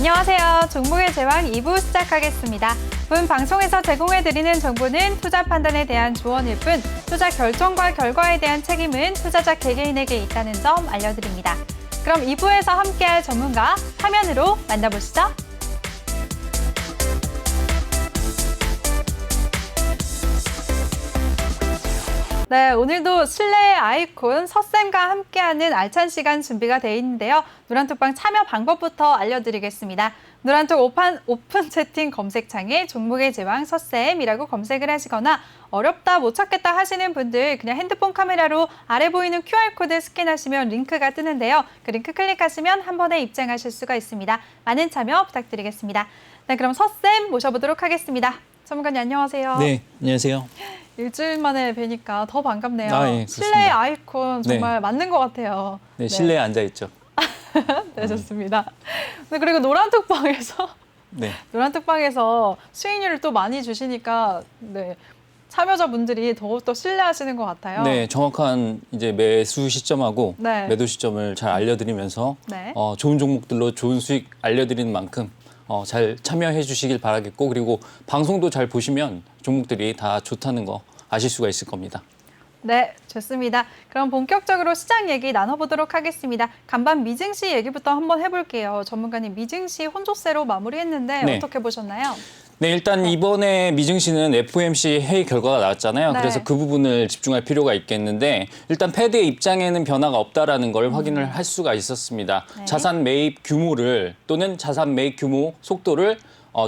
안녕하세요. 종목의 제왕 2부 시작하겠습니다. 본 방송에서 제공해드리는 정보는 투자 판단에 대한 조언일 뿐 투자 결정과 결과에 대한 책임은 투자자 개개인에게 있다는 점 알려드립니다. 그럼 2부에서 함께할 전문가 화면으로 만나보시죠. 네, 오늘도 실내의 아이콘 서쌤과 함께하는 알찬 시간 준비가 되어 있는데요. 노란톡방 참여 방법부터 알려드리겠습니다. 노란톡 오픈 채팅 검색창에 종목의 제왕 서쌤이라고 검색을 하시거나 어렵다 못 찾겠다 하시는 분들 그냥 핸드폰 카메라로 아래 보이는 QR코드 스캔하시면 링크가 뜨는데요. 그 링크 클릭하시면 한 번에 입장하실 수가 있습니다. 많은 참여 부탁드리겠습니다. 네, 그럼 서쌤 모셔보도록 하겠습니다. 전문가님 안녕하세요. 네, 안녕하세요. 일주일 만에 뵈니까 더 반갑네요. 예, 실내의 아이콘 정말 네. 맞는 것 같아요. 네, 실내에 앉아있죠. 네, 좋습니다. 네, 그리고 노란톡방에서 수익률을 또 많이 주시니까 네, 참여자분들이 더욱더 신뢰하시는 것 같아요. 네, 정확한 이제 매수 시점하고 네. 매도 시점을 잘 알려드리면서 네. 좋은 종목들로 좋은 수익 알려드리는 만큼 잘 참여해 주시길 바라겠고 그리고 방송도 잘 보시면 종목들이 다 좋다는 거 아실 수가 있을 겁니다. 네, 좋습니다. 그럼 본격적으로 시장 얘기 나눠보도록 하겠습니다. 간밤 미증시 얘기부터 한번 해볼게요. 전문가님, 미증시 혼조세로 마무리했는데 네. 어떻게 보셨나요? 네, 일단 이번에 미증시는 FOMC 회의 결과가 나왔잖아요. 네. 그래서 그 부분을 집중할 필요가 있겠는데 일단 패드의 입장에는 변화가 없다라는 걸 확인을 할 수가 있었습니다. 네. 자산 매입 규모를 또는 자산 매입 규모 속도를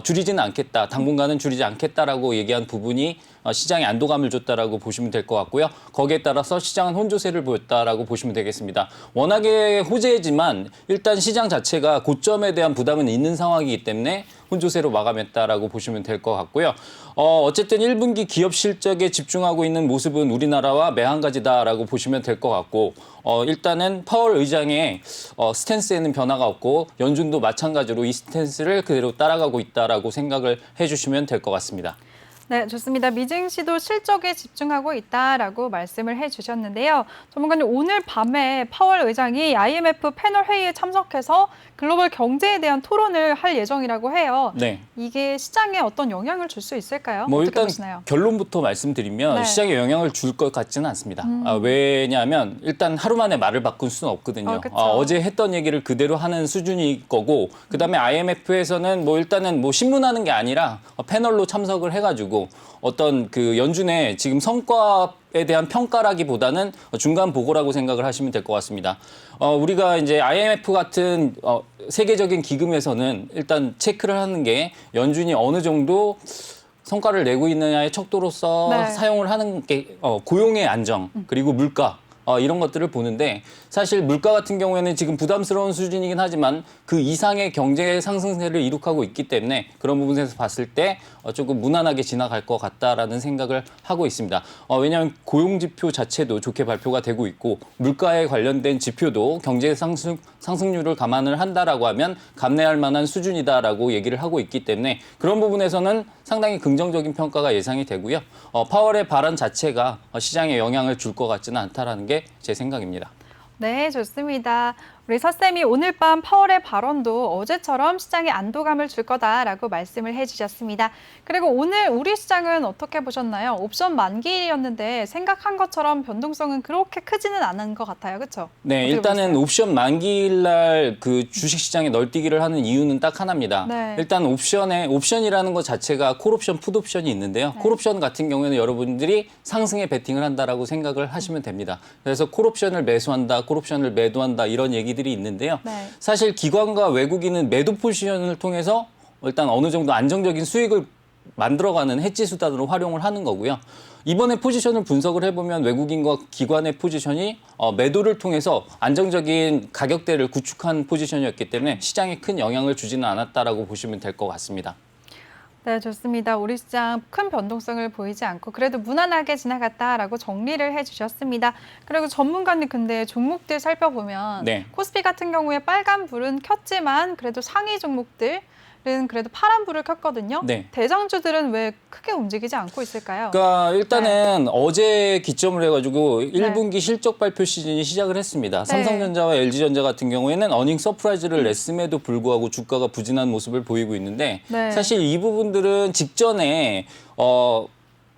줄이지는 않겠다. 당분간은 줄이지 않겠다라고 얘기한 부분이 시장에 안도감을 줬다라고 보시면 될 것 같고요. 거기에 따라서 시장은 혼조세를 보였다라고 보시면 되겠습니다. 워낙에 호재지만 일단 시장 자체가 고점에 대한 부담은 있는 상황이기 때문에 혼조세로 마감했다라고 보시면 될 것 같고요. 어쨌든 1분기 기업 실적에 집중하고 있는 모습은 우리나라와 매한가지다라고 보시면 될 것 같고 일단은 파월 의장의 스탠스에는 변화가 없고 연준도 마찬가지로 이 스탠스를 그대로 따라가고 있다라고 생각을 해주시면 될 것 같습니다. 네, 좋습니다. 미증시도 실적에 집중하고 있다라고 말씀을 해주셨는데요. 전문가님, 오늘 밤에 파월 의장이 IMF 패널 회의에 참석해서 글로벌 경제에 대한 토론을 할 예정이라고 해요. 네. 이게 시장에 어떤 영향을 줄 수 있을까요? 뭐 어떻게 일단 보시나요? 결론부터 말씀드리면 네. 시장에 영향을 줄 것 같지는 않습니다. 왜냐하면 일단 하루 만에 말을 바꿀 수는 없거든요. 그쵸. 어제 했던 얘기를 그대로 하는 수준일 거고 그다음에 IMF에서는 뭐 일단은 뭐 신문하는 게 아니라 패널로 참석을 해가지고 어떤 그 연준의 지금 성과에 대한 평가라기보다는 중간 보고라고 생각을 하시면 될 것 같습니다. 우리가 이제 IMF 같은 세계적인 기금에서는 일단 체크를 하는 게 연준이 어느 정도 성과를 내고 있느냐의 척도로서 네. 사용을 하는 게 고용의 안정 그리고 물가 이런 것들을 보는데 사실 물가 같은 경우에는 지금 부담스러운 수준이긴 하지만 그 이상의 경제 상승세를 이룩하고 있기 때문에 그런 부분에서 봤을 때 조금 무난하게 지나갈 것 같다라는 생각을 하고 있습니다. 왜냐하면 고용 지표 자체도 좋게 발표가 되고 있고 물가에 관련된 지표도 경제 상승률을 감안을 한다라고 하면 감내할 만한 수준이다라고 얘기를 하고 있기 때문에 그런 부분에서는 상당히 긍정적인 평가가 예상이 되고요. 파월의 발언 자체가 시장에 영향을 줄 것 같지는 않다라는 게 제 생각입니다. 네, 좋습니다. 우리 서쌤이 오늘 밤 파월의 발언도 어제처럼 시장에 안도감을 줄 거다라고 말씀을 해주셨습니다. 그리고 오늘 우리 시장은 어떻게 보셨나요? 옵션 만기일이었는데 생각한 것처럼 변동성은 그렇게 크지는 않은 것 같아요. 그렇죠? 네, 일단은 보셨어요? 옵션 만기일 날 그 주식시장에 널뛰기를 하는 이유는 딱 하나입니다. 네. 일단 옵션이라는 것 자체가 콜옵션, 풋옵션이 있는데요. 네. 콜옵션 같은 경우에는 여러분들이 상승에 베팅을 한다라고 생각을 하시면 됩니다. 그래서 콜옵션을 매수한다, 콜옵션을 매도한다 이런 얘기들이 있는데요. 네. 사실 기관과 외국인은 매도 포지션을 통해서 일단 어느 정도 안정적인 수익을 만들어가는 해지 수단으로 활용을 하는 거고요. 이번에 포지션을 분석을 해보면 외국인과 기관의 포지션이 매도를 통해서 안정적인 가격대를 구축한 포지션이었기 때문에 시장에 큰 영향을 주지는 않았다라고 보시면 될 것 같습니다. 네, 좋습니다. 우리 시장 큰 변동성을 보이지 않고 그래도 무난하게 지나갔다라고 정리를 해주셨습니다. 그리고 전문가님 근데 종목들 살펴보면 네. 코스피 같은 경우에 빨간 불은 켰지만 그래도 상위 종목들 그래도 파란 불을 켰거든요. 네. 대장주들은 왜 크게 움직이지 않고 있을까요? 그러니까 일단은 어제 기점을 해가지고 1분기 실적 발표 시즌이 시작을 했습니다. 네. 삼성전자와 LG전자 같은 경우에는 어닝 서프라이즈를 냈음에도 불구하고 주가가 부진한 모습을 보이고 있는데 네. 사실 이 부분들은 직전에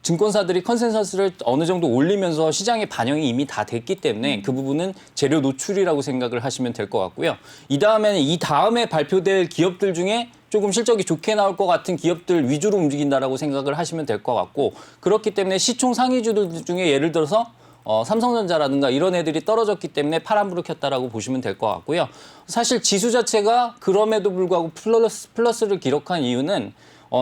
증권사들이 컨센서스를 어느 정도 올리면서 시장에 반영이 이미 다 됐기 때문에 그 부분은 재료 노출이라고 생각을 하시면 될 것 같고요. 이 다음에 발표될 기업들 중에 조금 실적이 좋게 나올 것 같은 기업들 위주로 움직인다라고 생각을 하시면 될 것 같고 그렇기 때문에 시총 상위주들 중에 예를 들어서 삼성전자라든가 이런 애들이 떨어졌기 때문에 파란불을 켰다라고 보시면 될 것 같고요. 사실 지수 자체가 그럼에도 불구하고 플러스를 기록한 이유는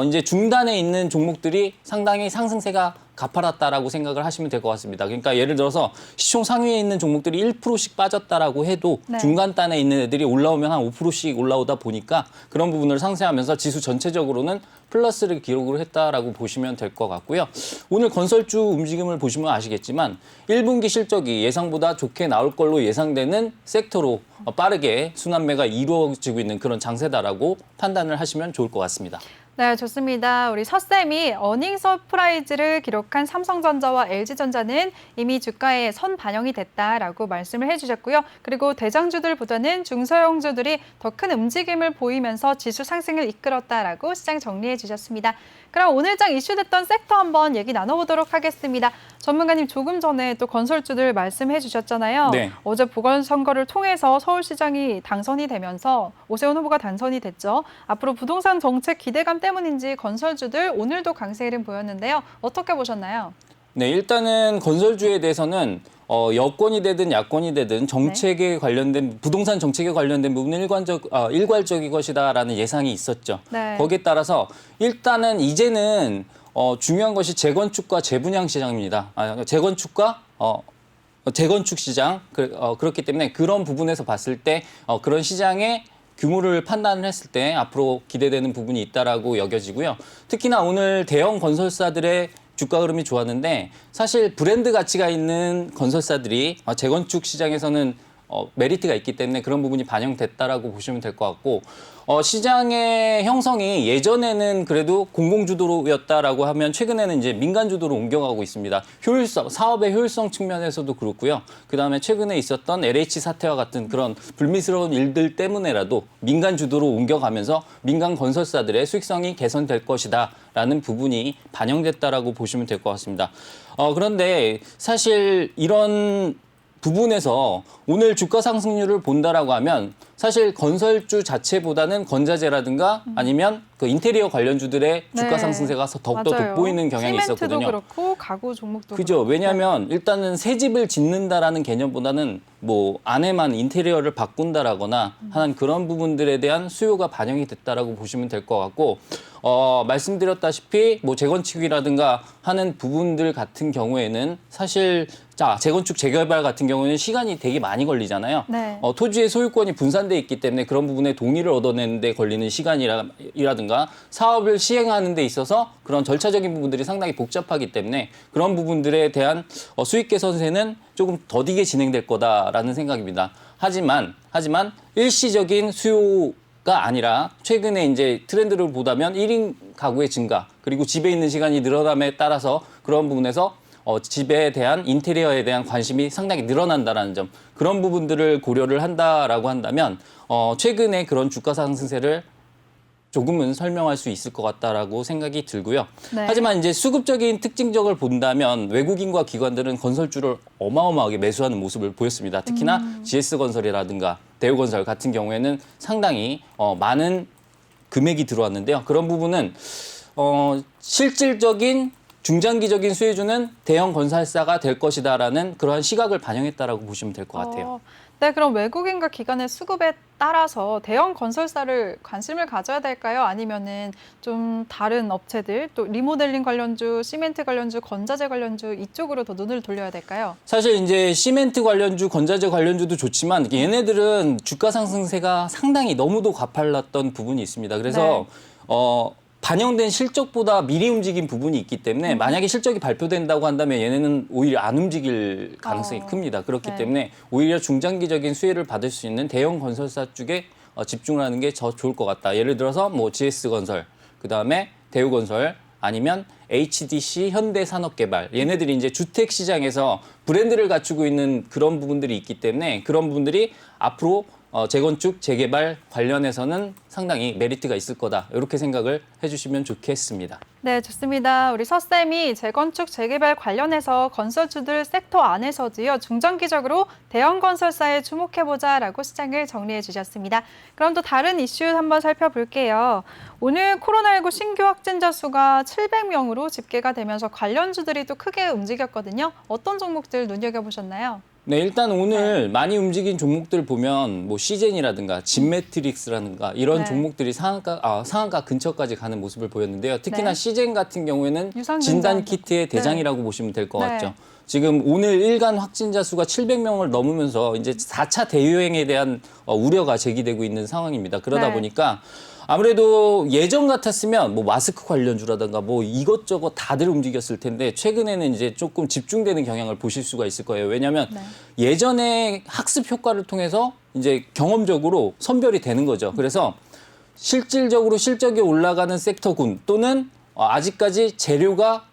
이제 중단에 있는 종목들이 상당히 상승세가 가파랐다라고 생각을 하시면 될 것 같습니다. 그러니까 예를 들어서 시총 상위에 있는 종목들이 1%씩 빠졌다라고 해도 네. 중간단에 있는 애들이 올라오면 한 5%씩 올라오다 보니까 그런 부분을 상쇄하면서 지수 전체적으로는 플러스를 기록을 했다라고 보시면 될 것 같고요. 오늘 건설주 움직임을 보시면 아시겠지만 1분기 실적이 예상보다 좋게 나올 걸로 예상되는 섹터로 빠르게 순환매가 이루어지고 있는 그런 장세다라고 판단을 하시면 좋을 것 같습니다. 네, 좋습니다. 우리 서쌤이 어닝 서프라이즈를 기록한 삼성전자와 LG전자는 이미 주가에 선 반영이 됐다라고 말씀을 해주셨고요. 그리고 대장주들보다는 중소형주들이 더 큰 움직임을 보이면서 지수 상승을 이끌었다라고 시장 정리해 주셨습니다. 그럼 오늘 장 이슈됐던 섹터 한번 얘기 나눠보도록 하겠습니다. 전문가님 조금 전에 또 건설주들 말씀해 주셨잖아요. 네. 어제 보궐선거를 통해서 서울시장이 당선이 되면서 오세훈 후보가 당선이 됐죠. 앞으로 부동산 정책 기대감 때문인지 건설주들 오늘도 강세 흐름 보였는데요. 어떻게 보셨나요? 네, 일단은 건설주에 대해서는 여권이 되든 야권이 되든 정책에 관련된 부동산 정책에 관련된 부분은 일괄적인 것이다라는 예상이 있었죠. 네. 거기에 따라서 일단은 이제는 중요한 것이 재건축과 재분양 시장입니다. 재건축과 재건축 시장 그렇기 때문에 그런 부분에서 봤을 때 그런 시장의 규모를 판단을 했을 때 앞으로 기대되는 부분이 있다라고 여겨지고요. 특히나 오늘 대형 건설사들의 주가 흐름이 좋았는데 사실 브랜드 가치가 있는 건설사들이 재건축 시장에서는 메리트가 있기 때문에 그런 부분이 반영됐다라고 보시면 될 것 같고 시장의 형성이 예전에는 그래도 공공주도였다라고 하면 최근에는 이제 민간주도로 옮겨가고 있습니다. 효율성, 사업의 효율성 측면에서도 그렇고요. 그다음에 최근에 있었던 LH 사태와 같은 그런 불미스러운 일들 때문에라도 민간주도로 옮겨가면서 민간 건설사들의 수익성이 개선될 것이다라는 부분이 반영됐다라고 보시면 될 것 같습니다. 그런데 사실 이런 부분에서 오늘 주가 상승률을 본다라고 하면 사실 건설주 자체보다는 건자재라든가 아니면 그 인테리어 관련주들의 주가 네. 상승세가 더욱더 맞아요. 돋보이는 경향이 시멘트도 있었거든요. 그렇고 가구 종목도 그죠. 그렇고. 왜냐하면 일단은 새 집을 짓는다라는 개념보다는 뭐 안에만 인테리어를 바꾼다라거나 하는 그런 부분들에 대한 수요가 반영이 됐다라고 보시면 될 것 같고 말씀드렸다시피 뭐 재건축이라든가 하는 부분들 같은 경우에는 사실 재건축 재개발 같은 경우는 시간이 되게 많이 걸리잖아요. 네. 토지의 소유권이 분산돼 있기 때문에 그런 부분에 동의를 얻어내는 데 걸리는 시간이라든가 사업을 시행하는 데 있어서 그런 절차적인 부분들이 상당히 복잡하기 때문에 그런 부분들에 대한 수익 개선세는 조금 더디게 진행될 거다라는 생각입니다. 하지만 일시적인 수요가 아니라 최근에 이제 트렌드를 보다면 1인 가구의 증가 그리고 집에 있는 시간이 늘어남에 따라서 그런 부분에서 집에 대한 인테리어에 대한 관심이 상당히 늘어난다라는 점 그런 부분들을 고려를 한다라고 한다면 최근에 그런 주가 상승세를 조금은 설명할 수 있을 것 같다라고 생각이 들고요. 네. 하지만 이제 수급적인 특징적을 본다면 외국인과 기관들은 건설주를 어마어마하게 매수하는 모습을 보였습니다. 특히나 GS건설이라든가 대우건설 같은 경우에는 상당히 많은 금액이 들어왔는데요. 그런 부분은 실질적인 중장기적인 수혜주는 대형 건설사가 될 것이다라는 그러한 시각을 반영했다라고 보시면 될 것 같아요. 네, 그럼 외국인과 기관의 수급에 따라서 대형 건설사를 관심을 가져야 될까요? 아니면은 좀 다른 업체들, 또 리모델링 관련주, 시멘트 관련주, 건자재 관련주 이쪽으로 더 눈을 돌려야 될까요? 사실 이제 시멘트 관련주, 건자재 관련주도 좋지만 얘네들은 주가 상승세가 상당히 너무도 가팔랐던 부분이 있습니다. 그래서 반영된 실적보다 미리 움직인 부분이 있기 때문에 만약에 실적이 발표된다고 한다면 얘네는 오히려 안 움직일 가능성이 큽니다. 그렇기 네. 때문에 오히려 중장기적인 수혜를 받을 수 있는 대형 건설사 쪽에 집중을 하는 게 더 좋을 것 같다. 예를 들어서 뭐 GS건설, 그다음에 대우건설, 아니면 HDC 현대산업개발, 얘네들이 이제 주택 시장에서 브랜드를 갖추고 있는 그런 부분들이 있기 때문에 그런 부분들이 앞으로 재건축, 재개발 관련해서는 상당히 메리트가 있을 거다. 이렇게 생각을 해주시면 좋겠습니다. 네, 좋습니다. 우리 서쌤이 재건축, 재개발 관련해서 건설주들 섹터 안에서도요, 중장기적으로 대형 건설사에 주목해보자라고 시장을 정리해 주셨습니다. 그럼 또 다른 이슈 한번 살펴볼게요. 오늘 코로나19 신규 확진자 수가 700명으로 집계가 되면서 관련주들이 또 크게 움직였거든요. 어떤 종목들 눈여겨보셨나요? 네, 일단 오늘 많이 움직인 종목들 보면 뭐 시젠이라든가 진매트릭스라든가 이런 네. 종목들이 상한가 근처까지 가는 모습을 보였는데요. 특히나 네. 시젠 같은 경우에는 유상증자. 진단 키트의 대장이라고 보시면 될 것 네. 같죠. 지금 오늘 일간 확진자 수가 700명을 넘으면서 이제 4차 대유행에 대한 우려가 제기되고 있는 상황입니다. 그러다 네. 보니까 아무래도 예전 같았으면 뭐 마스크 관련주라든가 뭐 이것저것 다들 움직였을 텐데 최근에는 이제 조금 집중되는 경향을 보실 수가 있을 거예요. 왜냐하면 네. 예전에 학습 효과를 통해서 이제 경험적으로 선별이 되는 거죠. 그래서 실질적으로 실적이 올라가는 섹터군 또는 아직까지 재료가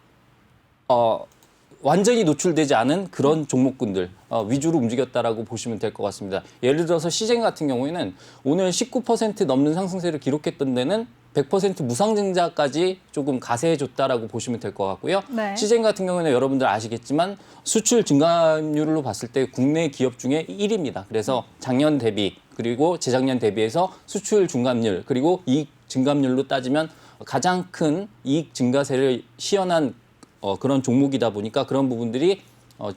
완전히 노출되지 않은 그런 종목군들 위주로 움직였다라고 보시면 될 것 같습니다. 예를 들어서 시젠 같은 경우에는 오늘 19% 넘는 상승세를 기록했던 데는 100% 무상증자까지 조금 가세해줬다라고 보시면 될 것 같고요. 네. 시젠 같은 경우에는 여러분들 아시겠지만 수출 증가율로 봤을 때 국내 기업 중에 1위입니다. 그래서 작년 대비 그리고 재작년 대비해서 수출 증감률 그리고 이익 증감률로 따지면 가장 큰 이익 증가세를 시현한 그런 종목이다 보니까 그런 부분들이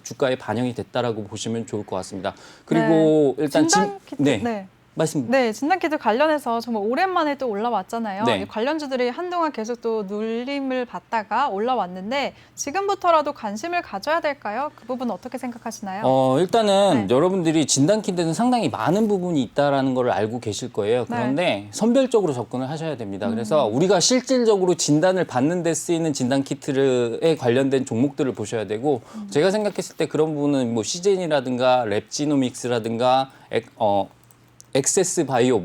주가에 반영이 됐다라고 보시면 좋을 것 같습니다. 그리고 네. 일단 진단키트, 네. 말씀. 네, 진단키트 관련해서 정말 오랜만에 또 올라왔잖아요. 네. 이 관련주들이 한동안 계속 또 눌림을 받다가 올라왔는데 지금부터라도 관심을 가져야 될까요? 그 부분 어떻게 생각하시나요? 일단은 네. 여러분들이 진단키트는 상당히 많은 부분이 있다라는 걸 알고 계실 거예요. 그런데 선별적으로 접근을 하셔야 됩니다. 그래서 우리가 실질적으로 진단을 받는 데 쓰이는 진단키트에 관련된 종목들을 보셔야 되고 제가 생각했을 때 그런 부분은 뭐 시젠이라든가 랩지노믹스라든가 엑세스 바이오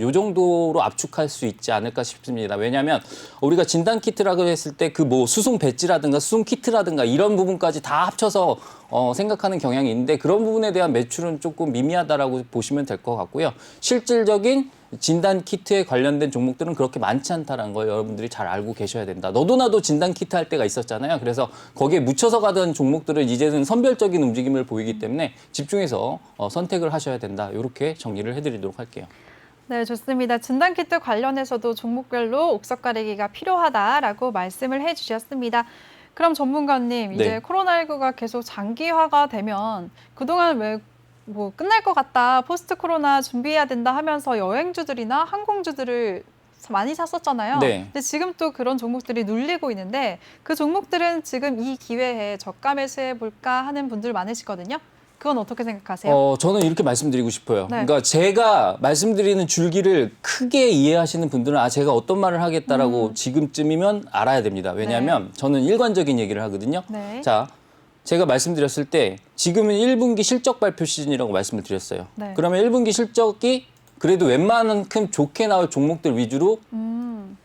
요 정도로 압축할 수 있지 않을까 싶습니다. 왜냐하면 우리가 진단 키트라고 했을 때 그 뭐 수송 배지라든가 수송 키트라든가 이런 부분까지 다 합쳐서 생각하는 경향이 있는데 그런 부분에 대한 매출은 조금 미미하다라고 보시면 될 것 같고요. 실질적인 진단 키트에 관련된 종목들은 그렇게 많지 않다는 걸 여러분들이 잘 알고 계셔야 된다. 너도 나도 진단 키트 할 때가 있었잖아요. 그래서 거기에 묻혀서 가던 종목들은 이제는 선별적인 움직임을 보이기 때문에 집중해서 선택을 하셔야 된다. 이렇게 정리를 해드리도록 할게요. 네, 좋습니다. 진단키트 관련해서도 종목별로 옥석 가리기가 필요하다라고 말씀을 해주셨습니다. 그럼 전문가님, 이제 네. 코로나19가 계속 장기화가 되면 그동안 왜 뭐 끝날 것 같다, 포스트 코로나 준비해야 된다 하면서 여행주들이나 항공주들을 많이 샀었잖아요. 네. 근데 지금 또 그런 종목들이 눌리고 있는데 그 종목들은 지금 이 기회에 저가 매수해 볼까 하는 분들 많으시거든요. 그건 어떻게 생각하세요? 저는 이렇게 말씀드리고 싶어요. 네. 그러니까 제가 말씀드리는 줄기를 크게 이해하시는 분들은 제가 어떤 말을 하겠다라고 지금쯤이면 알아야 됩니다. 왜냐하면 저는 일관적인 얘기를 하거든요. 네. 자, 제가 말씀드렸을 때 지금은 1분기 실적 발표 시즌이라고 말씀을 드렸어요. 네. 그러면 1분기 실적이 그래도 웬만큼 좋게 나올 종목들 위주로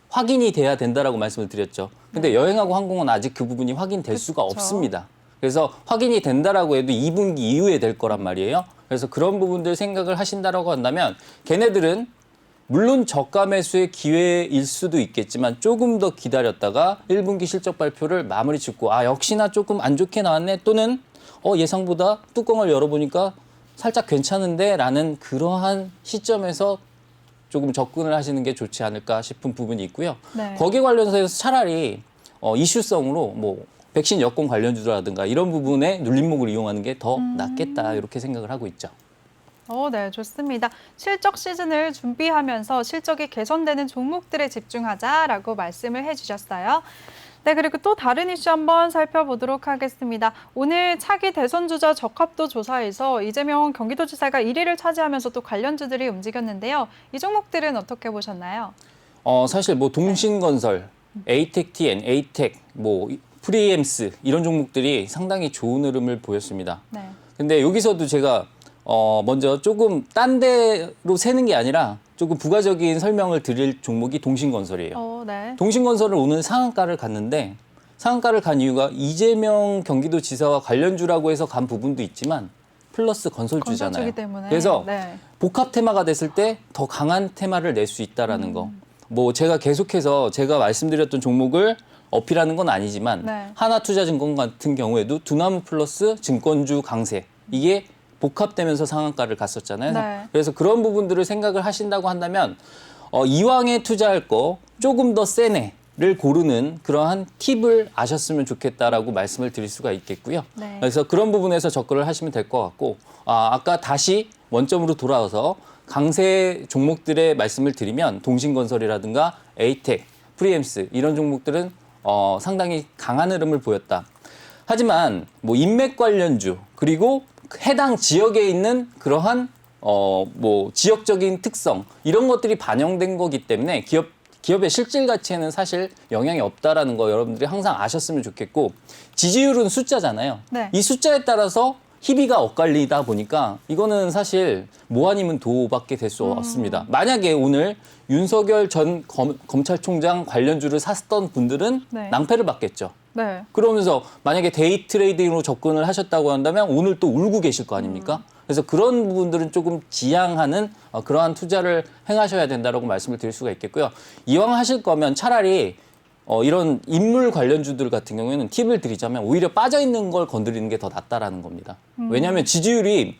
확인이 돼야 된다라고 말씀을 드렸죠. 근데 여행하고 항공은 아직 그 부분이 확인될 수가 그쵸. 없습니다. 그래서 확인이 된다라고 해도 2분기 이후에 될 거란 말이에요. 그래서 그런 부분들 생각을 하신다라고 한다면 걔네들은 물론 저가 매수의 기회일 수도 있겠지만 조금 더 기다렸다가 1분기 실적 발표를 마무리 짓고 역시나 조금 안 좋게 나왔네 또는 예상보다 뚜껑을 열어보니까 살짝 괜찮은데 라는 그러한 시점에서 조금 접근을 하시는 게 좋지 않을까 싶은 부분이 있고요. 네. 거기에 관련해서 차라리 이슈성으로 뭐 백신 여권 관련주라든가 이런 부분에 눌림목을 이용하는 게 더 낫겠다 이렇게 생각을 하고 있죠. 네, 좋습니다. 실적 시즌을 준비하면서 실적이 개선되는 종목들에 집중하자라고 말씀을 해주셨어요. 네, 그리고 또 다른 이슈 한번 살펴보도록 하겠습니다. 오늘 차기 대선 주자 적합도 조사에서 이재명 경기도지사가 1위를 차지하면서 또 관련주들이 움직였는데요. 이 종목들은 어떻게 보셨나요? 사실 뭐 동신건설, 에이텍TN, 에이텍, 뭐 프리엠스 이런 종목들이 상당히 좋은 흐름을 보였습니다. 네. 근데 여기서도 제가 먼저 조금 딴 데로 새는 게 아니라 조금 부가적인 설명을 드릴 종목이 동신건설이에요. 네. 동신건설은 오늘 상한가를 갔는데 상한가를 간 이유가 이재명 경기도지사와 관련주라고 해서 간 부분도 있지만 플러스 건설주잖아요. 건설주기 때문에. 그래서 네. 복합 테마가 됐을 때 더 강한 테마를 낼 수 있다라는 거. 뭐 제가 계속해서 제가 말씀드렸던 종목을 어필하는 건 아니지만 네. 하나투자증권 같은 경우에도 두나무 플러스 증권주 강세 이게 복합되면서 상한가를 갔었잖아요. 네. 그래서 그런 부분들을 생각을 하신다고 한다면 이왕에 투자할 거 조금 더 센 애를 고르는 그러한 팁을 아셨으면 좋겠다라고 말씀을 드릴 수가 있겠고요. 네. 그래서 그런 부분에서 접근을 하시면 될 것 같고 아까 다시 원점으로 돌아와서 강세 종목들의 말씀을 드리면 동신건설이라든가 에이텍, 프리엠스 이런 종목들은 상당히 강한 흐름을 보였다. 하지만 뭐 인맥 관련주 그리고 해당 지역에 있는 그러한 뭐 지역적인 특성 이런 것들이 반영된 거기 때문에 기업의 실질 가치에는 사실 영향이 없다라는 거 여러분들이 항상 아셨으면 좋겠고 지지율은 숫자잖아요. 네. 이 숫자에 따라서 희비가 엇갈리다 보니까 이거는 사실 뭐 아니면 도밖에 될 수 없습니다. 만약에 오늘 윤석열 전 검찰총장 관련주를 샀던 분들은 네. 낭패를 받겠죠. 네. 그러면서 만약에 데이 트레이딩으로 접근을 하셨다고 한다면 오늘 또 울고 계실 거 아닙니까? 그래서 그런 부분들은 조금 지양하는 그러한 투자를 행하셔야 된다라고 말씀을 드릴 수가 있겠고요. 이왕 하실 거면 차라리 이런 인물 관련주들 같은 경우에는 팁을 드리자면 오히려 빠져있는 걸 건드리는 게 더 낫다라는 겁니다. 왜냐하면 지지율이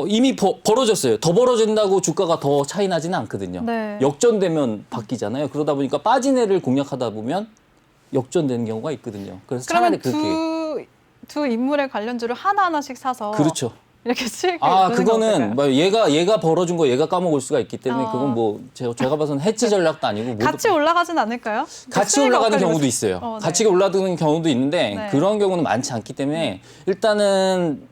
이미 벌어졌어요. 더 벌어진다고 주가가 더 차이 나지는 않거든요. 네. 역전되면 바뀌잖아요. 그러다 보니까 빠진 애를 공략하다 보면 역전되는 경우가 있거든요. 그래서 그러면 차라리 그렇게. 두 인물의 관련주를 하나하나씩 사서 그렇죠. 이렇게 수익을 그거는 뭐 얘가 벌어준 거 얘가 까먹을 수가 있기 때문에 어. 그건 뭐 제가 봐서는 해치 전략도 아니고 같이 올라가진 않을까요? 같이 수익이 올라가는 엇갈리고 경우도 있어요. 네. 같이 올라가는 경우도 있는데 네. 그런 경우는 많지 않기 때문에 일단은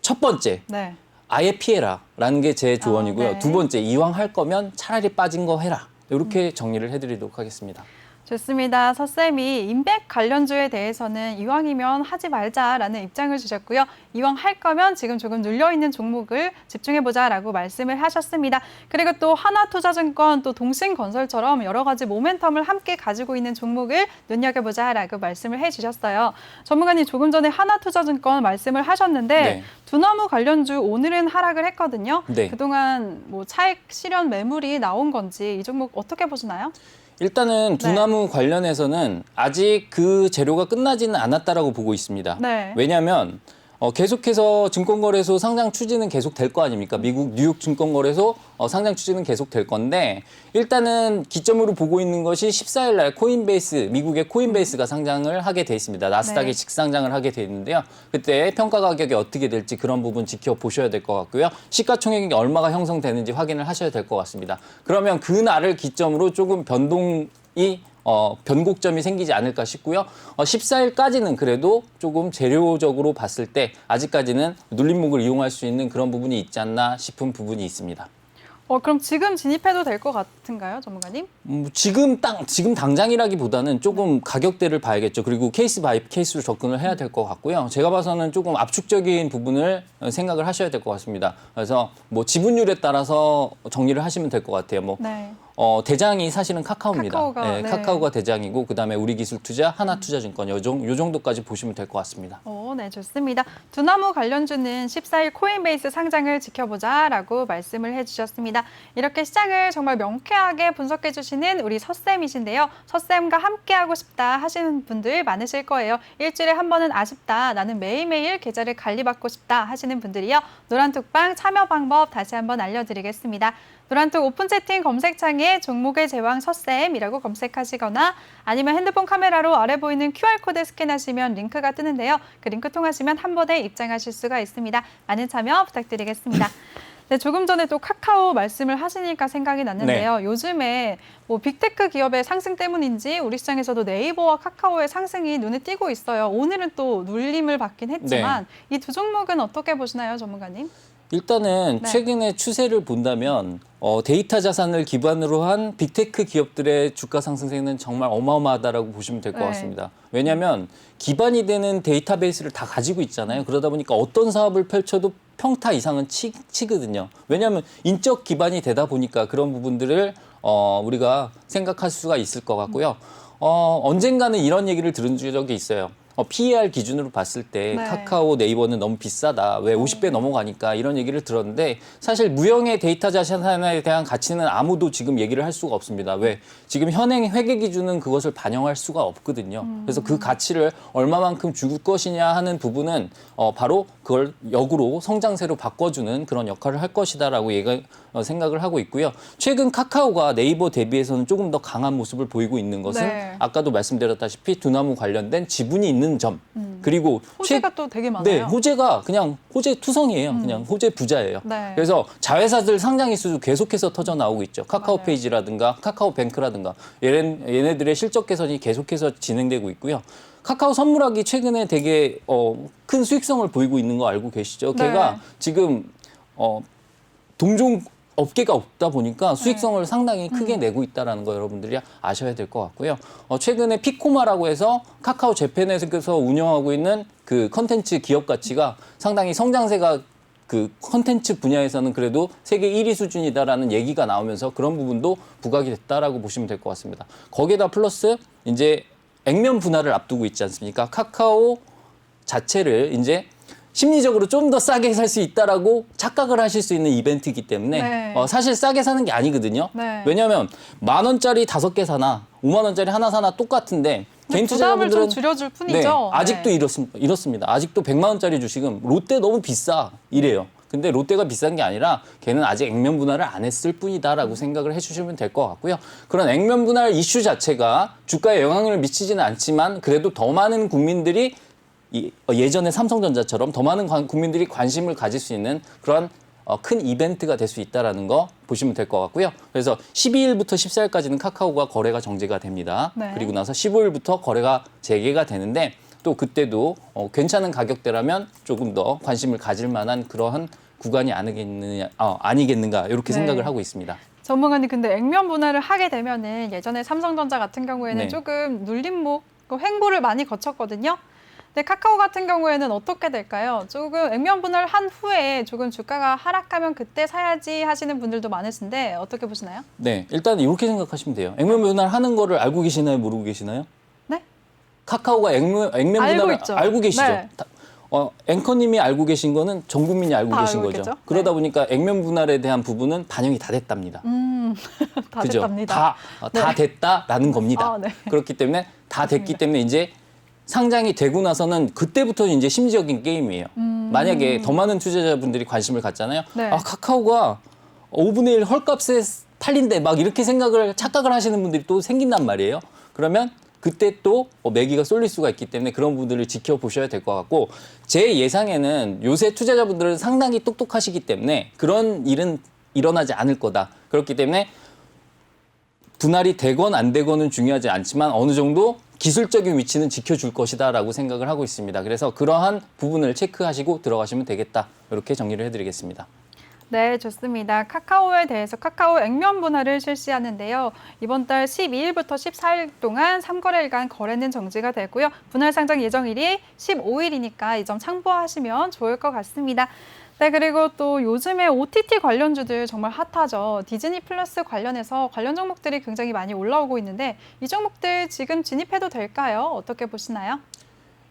첫 번째 네. 아예 피해라라는 게 제 조언이고요. 네. 두 번째 이왕 할 거면 차라리 빠진 거 해라. 이렇게 정리를 해드리도록 하겠습니다. 좋습니다. 서쌤이 인맥 관련주에 대해서는 이왕이면 하지 말자라는 입장을 주셨고요. 이왕 할 거면 지금 조금 눌려있는 종목을 집중해보자라고 말씀을 하셨습니다. 그리고 또 하나투자증권 또 동신건설처럼 여러 가지 모멘텀을 함께 가지고 있는 종목을 눈여겨보자라고 말씀을 해주셨어요. 전문가님 조금 전에 하나투자증권 말씀을 하셨는데 네. 두나무 관련주 오늘은 하락을 했거든요. 네. 그동안 뭐 차익 실현 매물이 나온 건지 이 종목 어떻게 보시나요? 일단은 네. 두나무 관련해서는 아직 그 재료가 끝나지는 않았다라고 보고 있습니다. 네. 왜냐하면 계속해서 증권거래소 상장 추진은 계속 될 거 아닙니까? 미국 뉴욕 증권거래소 상장 추진은 계속 될 건데 일단은 기점으로 보고 있는 것이 14일 날 코인베이스, 미국의 코인베이스가 상장을 하게 돼 있습니다. 나스닥이 네. 직상장을 하게 돼 있는데요. 그때 평가 가격이 어떻게 될지 그런 부분 지켜보셔야 될 것 같고요. 시가총액이 얼마가 형성되는지 확인을 하셔야 될 것 같습니다. 그러면 그 날을 기점으로 조금 변동이 변곡점이 생기지 않을까 싶고요. 14일까지는 그래도 조금 재료적으로 봤을 때 아직까지는 눌림목을 이용할 수 있는 그런 부분이 있지 않나 싶은 부분이 있습니다. 그럼 지금 진입해도 될 것 같은가요, 전문가님? 지금 당장이라기보다는 조금 가격대를 봐야겠죠. 그리고 케이스 바이 케이스로 접근을 해야 될 것 같고요. 제가 봐서는 조금 압축적인 부분을 생각을 하셔야 될 것 같습니다. 그래서 뭐 지분율에 따라서 정리를 하시면 될 것 같아요. 뭐 네. 대장이 사실은 카카오입니다. 카카오가, 네. 카카오가 대장이고 그다음에 우리기술투자, 하나투자증권 요 정도까지 보시면 될 것 같습니다. 네, 좋습니다. 두나무 관련주는 14일 코인베이스 상장을 지켜보자라고 말씀을 해주셨습니다. 이렇게 시장을 정말 명쾌하게 분석해 주시는 우리 서쌤이신데요. 서쌤과 함께하고 싶다 하시는 분들 많으실 거예요. 일주일에 한 번은 아쉽다. 나는 매일매일 계좌를 관리받고 싶다 하시는 분들이요. 노란톡방 참여 방법 다시 한번 알려드리겠습니다. 노란톡 오픈 채팅 검색창에 종목의 제왕 서쌤이라고 검색하시거나 아니면 핸드폰 카메라로 아래 보이는 QR코드 스캔하시면 링크가 뜨는데요. 그 링크 통하시면 한 번에 입장하실 수가 있습니다. 많은 참여 부탁드리겠습니다. 네, 조금 전에 또 카카오 말씀을 하시니까 생각이 났는데요. 요즘에 뭐 빅테크 기업의 상승 때문인지 우리 시장에서도 네이버와 카카오의 상승이 눈에 띄고 있어요. 오늘은 또 눌림을 받긴 했지만 이 두 종목은 어떻게 보시나요, 전문가님? 일단은 네. 최근의 추세를 본다면 데이터 자산을 기반으로 한 빅테크 기업들의 주가 상승세는 정말 어마어마하다라고 보시면 될 것 네. 같습니다. 왜냐하면 기반이 되는 데이터베이스를 다 가지고 있잖아요. 그러다 보니까 어떤 사업을 펼쳐도 평타 이상은 치거든요. 왜냐하면 인적 기반이 되다 보니까 그런 부분들을 우리가 생각할 수가 있을 것 같고요. 언젠가는 이런 얘기를 들은 적이 있어요. PER 기준으로 봤을 때 네. 카카오, 네이버는 너무 비싸다. 왜 50배 넘어가니까 이런 얘기를 들었는데 사실 무형의 데이터 자산에 대한 가치는 아무도 지금 얘기를 할 수가 없습니다. 왜? 지금 현행 회계 기준은 그것을 반영할 수가 없거든요. 그래서 그 가치를 얼마만큼 줄 것이냐 하는 부분은 바로 그걸 역으로 성장세로 바꿔주는 그런 역할을 할 것이다라고 생각을 하고 있고요. 최근 카카오가 네이버 대비해서는 조금 더 강한 모습을 보이고 있는 것은 네. 아까도 말씀드렸다시피 두나무 관련된 지분이 있는 점 그리고 호재가 또 되게 많아요. 네, 호재가 그냥 호재 투성이에요. 그냥 호재 부자예요. 네. 그래서 자회사들 상장이 수도 계속해서 터져 나오고 있죠. 카카오페이지라든가 카카오뱅크라든가 얘네들의 실적 개선이 계속해서 진행되고 있고요. 카카오 선물하기 최근에 되게 큰 수익성을 보이고 있는 거 알고 계시죠? 네. 걔가 지금 동종 업계가 없다 보니까 수익성을 상당히 크게 내고 있다는 거 여러분들이 아셔야 될 것 같고요. 최근에 피코마라고 해서 카카오 재팬에서 운영하고 있는 그 컨텐츠 기업 가치가 상당히 성장세가 그 컨텐츠 분야에서는 그래도 세계 1위 수준이다라는 얘기가 나오면서 그런 부분도 부각이 됐다라고 보시면 될 것 같습니다. 거기에다 플러스 이제 액면 분할을 앞두고 있지 않습니까? 카카오 자체를 이제 심리적으로 좀 더 싸게 살 수 있다라고 착각을 하실 수 있는 이벤트이기 때문에 네. 사실 싸게 사는 게 아니거든요. 네. 왜냐하면 10,000원짜리 5개 사나 50,000원짜리 하나 사나 똑같은데 개인 부담을 좀 투자자분들은 줄여줄 네, 뿐이죠. 아직도 이렇습니다. 아직도 100만 원짜리 주식은 롯데 너무 비싸 이래요. 근데 롯데가 비싼 게 아니라 걔는 아직 액면 분할을 안 했을 뿐이다라고 생각을 해주시면 될 것 같고요. 그런 액면 분할 이슈 자체가 주가에 영향을 미치지는 않지만 그래도 더 많은 국민들이 예전에 삼성전자처럼 더 많은 국민들이 관심을 가질 수 있는 그런 큰 이벤트가 될 수 있다는 거 보시면 될 것 같고요. 그래서 12일부터 14일까지는 카카오가 거래가 정지가 됩니다. 네. 그리고 나서 15일부터 거래가 재개가 되는데 또 그때도 괜찮은 가격대라면 조금 더 관심을 가질 만한 그러한 구간이 아니겠는가 이렇게 네. 생각을 하고 있습니다. 전문가님 근데 액면 분할을 하게 되면은 예전에 삼성전자 같은 경우에는 네. 조금 눌림목, 횡보를 많이 거쳤거든요. 근데 카카오 같은 경우에는 어떻게 될까요? 조금 액면 분할 한 후에 조금 주가가 하락하면 그때 사야지 하시는 분들도 많으신데 어떻게 보시나요? 네, 일단 이렇게 생각하시면 돼요. 액면 분할 하는 거를 알고 계시나요? 모르고 계시나요? 네? 카카오가 액면 분할을 있죠. 알고 계시죠? 네. 앵커님이 알고 계신 거는 전 국민이 알고 다 계신 알고 거죠. 있겠죠? 그러다 네. 보니까 액면 분할에 대한 부분은 반영이 다 됐답니다. 다 그죠? 됐답니다. 다 됐다라는 겁니다. 아, 네. 그렇기 때문에 다 됐기 때문에 이제 상장이 되고 나서는 그때부터 이제 심리적인 게임이에요. 만약에 더 많은 투자자분들이 관심을 갖잖아요. 네. 카카오가 5분의 1 헐값에 팔린대 막 이렇게 착각을 하시는 분들이 또 생긴단 말이에요. 그러면 그때 또 매기가 쏠릴 수가 있기 때문에 그런 부분들을 지켜보셔야 될 것 같고 제 예상에는 요새 투자자분들은 상당히 똑똑하시기 때문에 그런 일은 일어나지 않을 거다. 그렇기 때문에 분할이 되건 안 되건은 중요하지 않지만 어느 정도 기술적인 위치는 지켜줄 것이다라고 생각을 하고 있습니다. 그래서 그러한 부분을 체크하시고 들어가시면 되겠다. 이렇게 정리를 해드리겠습니다. 네, 좋습니다. 카카오에 대해서 카카오 액면 분할을 실시하는데요. 이번 달 12일부터 14일 동안 3거래일간 거래는 정지가 되고요. 분할 상장 예정일이 15일이니까 이 점 참고하시면 좋을 것 같습니다. 네, 그리고 또 요즘에 OTT 관련주들 정말 핫하죠. 디즈니 플러스 관련해서 관련 종목들이 굉장히 많이 올라오고 있는데 이 종목들 지금 진입해도 될까요? 어떻게 보시나요?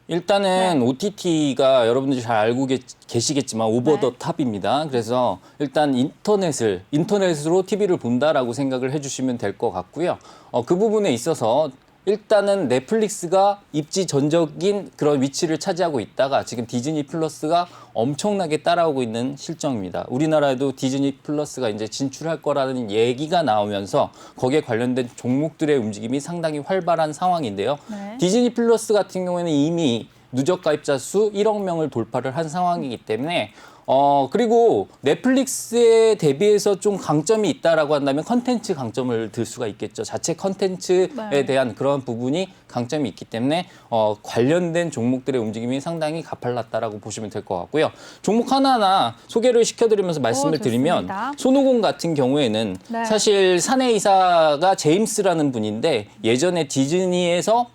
일단은 OTT가 여러분들이 잘 알고 계시겠지만 오버 더 탑입니다. 그래서 일단 인터넷으로 TV를 본다라고 생각을 해주시면 될 것 같고요. 그 부분에 있어서 일단은 넷플릭스가 입지전적인 그런 위치를 차지하고 있다가 지금 디즈니 플러스가 엄청나게 따라오고 있는 실정입니다. 우리나라에도 디즈니 플러스가 이제 진출할 거라는 얘기가 나오면서 거기에 관련된 종목들의 움직임이 상당히 활발한 상황인데요. 네. 디즈니 플러스 같은 경우에는 이미 누적 가입자 수 1억 명을 돌파를 한 상황이기 때문에 그리고 넷플릭스에 대비해서 좀 강점이 있다라고 한다면 컨텐츠 강점을 들 수가 있겠죠. 자체 컨텐츠에 네. 대한 그런 부분이 강점이 있기 때문에 관련된 종목들의 움직임이 상당히 가팔랐다라고 보시면 될 것 같고요. 종목 하나하나 소개를 시켜드리면서 말씀을 드리면 좋습니다. 손오공 같은 경우에는 네. 사실 사내이사가 제임스라는 분인데 예전에 디즈니에서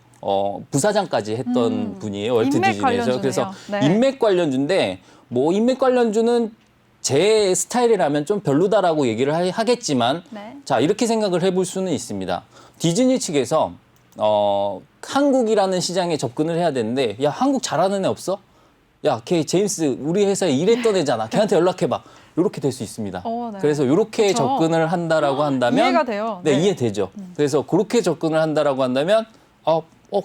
부사장까지 했던 분이에요. 월트 인맥 디즈니에서. 관련주네요. 그래서 네. 인맥 관련주인데 뭐 인맥 관련주는 제 스타일이라면 좀 별로다라고 얘기를 하겠지만 네. 자 이렇게 생각을 해볼 수는 있습니다. 디즈니 측에서 한국이라는 시장에 접근을 해야 되는데 야 한국 잘하는 애 없어? 야 걔 제임스 우리 회사에 일했던 애잖아. 걔한테 연락해봐. 이렇게 될 수 있습니다. 네. 그래서 이렇게 그쵸. 접근을 한다라고 한다면 이해가 돼요. 네, 네. 이해되죠. 그래서 그렇게 접근을 한다라고 한다면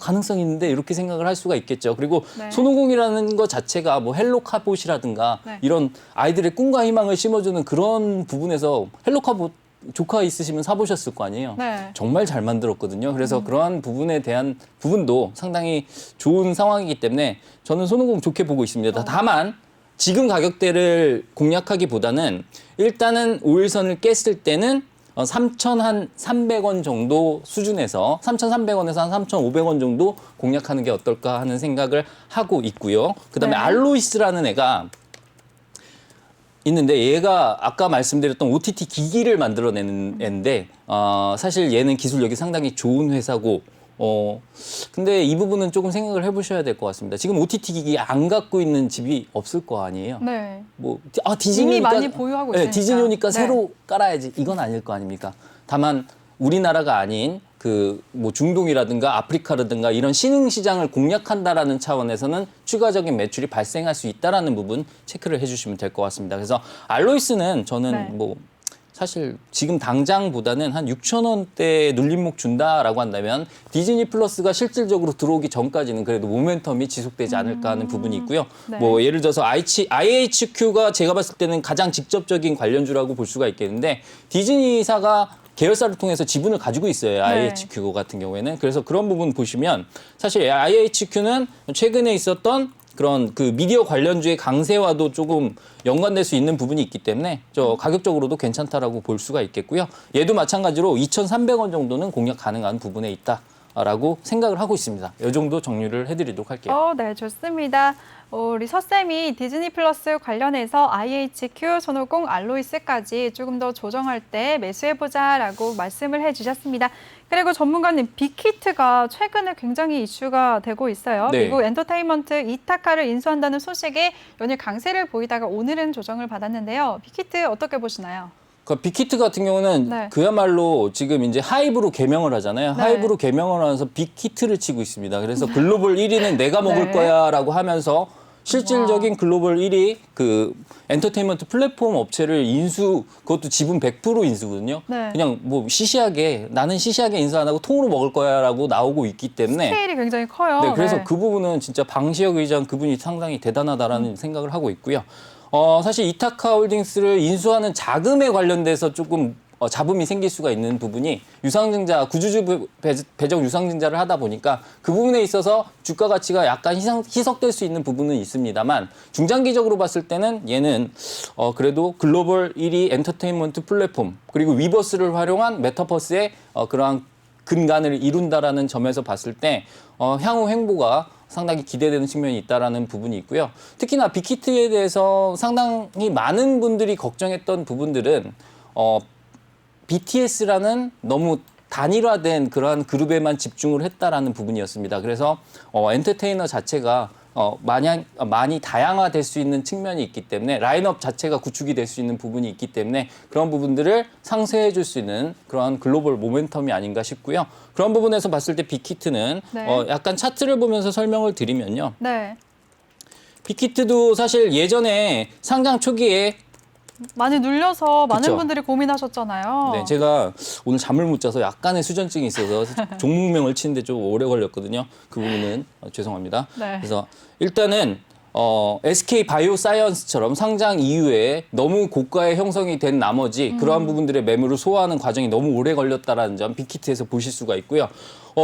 가능성 있는데 이렇게 생각을 할 수가 있겠죠. 그리고 네. 손오공이라는 것 자체가 뭐 헬로카봇이라든가 네. 이런 아이들의 꿈과 희망을 심어주는 그런 부분에서 헬로카봇 조카 있으시면 사보셨을 거 아니에요. 네. 정말 잘 만들었거든요. 그래서 그러한 부분에 대한 부분도 상당히 좋은 상황이기 때문에 저는 손오공 좋게 보고 있습니다. 다만 지금 가격대를 공략하기보다는 일단은 5일선을 깼을 때는 3,300원 정도 수준에서 3,300원에서 한 3,500원 정도 공략하는 게 어떨까 하는 생각을 하고 있고요. 그다음에 네. 알로이스라는 애가 있는데 얘가 아까 말씀드렸던 OTT 기기를 만들어내는 애인데 사실 얘는 기술력이 상당히 좋은 회사고 근데 이 부분은 조금 생각을 해보셔야 될 것 같습니다. 지금 OTT 기기 안 갖고 있는 집이 없을 거 아니에요. 네. 뭐 디즈니니까 이미 많이 보유하고 있으니까. 디즈니니까 네. 새로 깔아야지 이건 아닐 거 아닙니까? 다만 우리나라가 아닌 그 뭐 중동이라든가 아프리카라든가 이런 신흥 시장을 공략한다라는 차원에서는 추가적인 매출이 발생할 수 있다라는 부분 체크를 해주시면 될 것 같습니다. 그래서 알로이스는 저는 네. 뭐 사실 지금 당장보다는 한 6,000원대 눌림목 준다라고 한다면 디즈니 플러스가 실질적으로 들어오기 전까지는 그래도 모멘텀이 지속되지 않을까 하는 부분이 있고요. 네. 뭐 예를 들어서 IHQ가 제가 봤을 때는 가장 직접적인 관련주라고 볼 수가 있겠는데 디즈니사가 계열사를 통해서 지분을 가지고 있어요. IHQ 같은 경우에는. 그래서 그런 부분 보시면 사실 IHQ는 최근에 있었던 그런 그 미디어 관련주의 강세와도 조금 연관될 수 있는 부분이 있기 때문에 가격적으로도 괜찮다라고 볼 수가 있겠고요. 얘도 마찬가지로 2,300원 정도는 공략 가능한 부분에 있다라고 생각을 하고 있습니다. 이 정도 정리를 해드리도록 할게요. 네, 좋습니다. 우리 서쌤이 디즈니 플러스 관련해서 IHQ, 손오공, 알로이스까지 조금 더 조정할 때 매수해보자라고 말씀을 해주셨습니다. 그리고 전문가님, 빅히트가 최근에 굉장히 이슈가 되고 있어요. 네. 미국 엔터테인먼트 이타카를 인수한다는 소식에 연일 강세를 보이다가 오늘은 조정을 받았는데요. 빅히트 어떻게 보시나요? 그 빅히트 같은 경우는 네. 그야말로 지금 이제 하이브로 개명을 하잖아요. 네. 하이브로 개명을 하면서 빅히트를 치고 있습니다. 그래서 글로벌 1위는 내가 먹을 네. 거야라고 하면서 실질적인 글로벌 1위 그 엔터테인먼트 플랫폼 업체를 그것도 지분 100% 인수거든요. 네. 그냥 뭐 나는 시시하게 인수 안 하고 통으로 먹을 거야라고 나오고 있기 때문에 스케일이 굉장히 커요. 네, 그래서 네. 그 부분은 진짜 방시혁 의장 그분이 상당히 대단하다라는 생각을 하고 있고요. 사실 이타카 홀딩스를 인수하는 자금에 관련돼서 조금 잡음이 생길 수가 있는 부분이 유상증자, 구주주 배정 유상증자를 하다 보니까 그 부분에 있어서 주가 가치가 약간 희석될 수 있는 부분은 있습니다만 중장기적으로 봤을 때는 얘는 그래도 글로벌 1위 엔터테인먼트 플랫폼 그리고 위버스를 활용한 메타버스의 그러한 근간을 이룬다라는 점에서 봤을 때 향후 행보가 상당히 기대되는 측면이 있다라는 부분이 있고요. 특히나 빅히트에 대해서 상당히 많은 분들이 걱정했던 부분들은 BTS라는 너무 단일화된 그러한 그룹에만 집중을 했다라는 부분이었습니다. 그래서 엔터테이너 자체가 많이 다양화될 수 있는 측면이 있기 때문에 라인업 자체가 구축이 될 수 있는 부분이 있기 때문에 그런 부분들을 상쇄해 줄 수 있는 그런 글로벌 모멘텀이 아닌가 싶고요. 그런 부분에서 봤을 때 빅히트는 네. 약간 차트를 보면서 설명을 드리면요. 네. 빅히트도 사실 예전에 상장 초기에 많이 눌려서 많은 그쵸. 분들이 고민하셨잖아요. 네, 제가 오늘 잠을 못 자서 약간의 수전증이 있어서 종목명을 치는데 좀 오래 걸렸거든요. 그 부분은 죄송합니다. 네. 그래서 일단은 SK 바이오사이언스처럼 상장 이후에 너무 고가의 형성이 된 나머지 그러한 부분들의 매물을 소화하는 과정이 너무 오래 걸렸다라는 점 빅히트에서 보실 수가 있고요.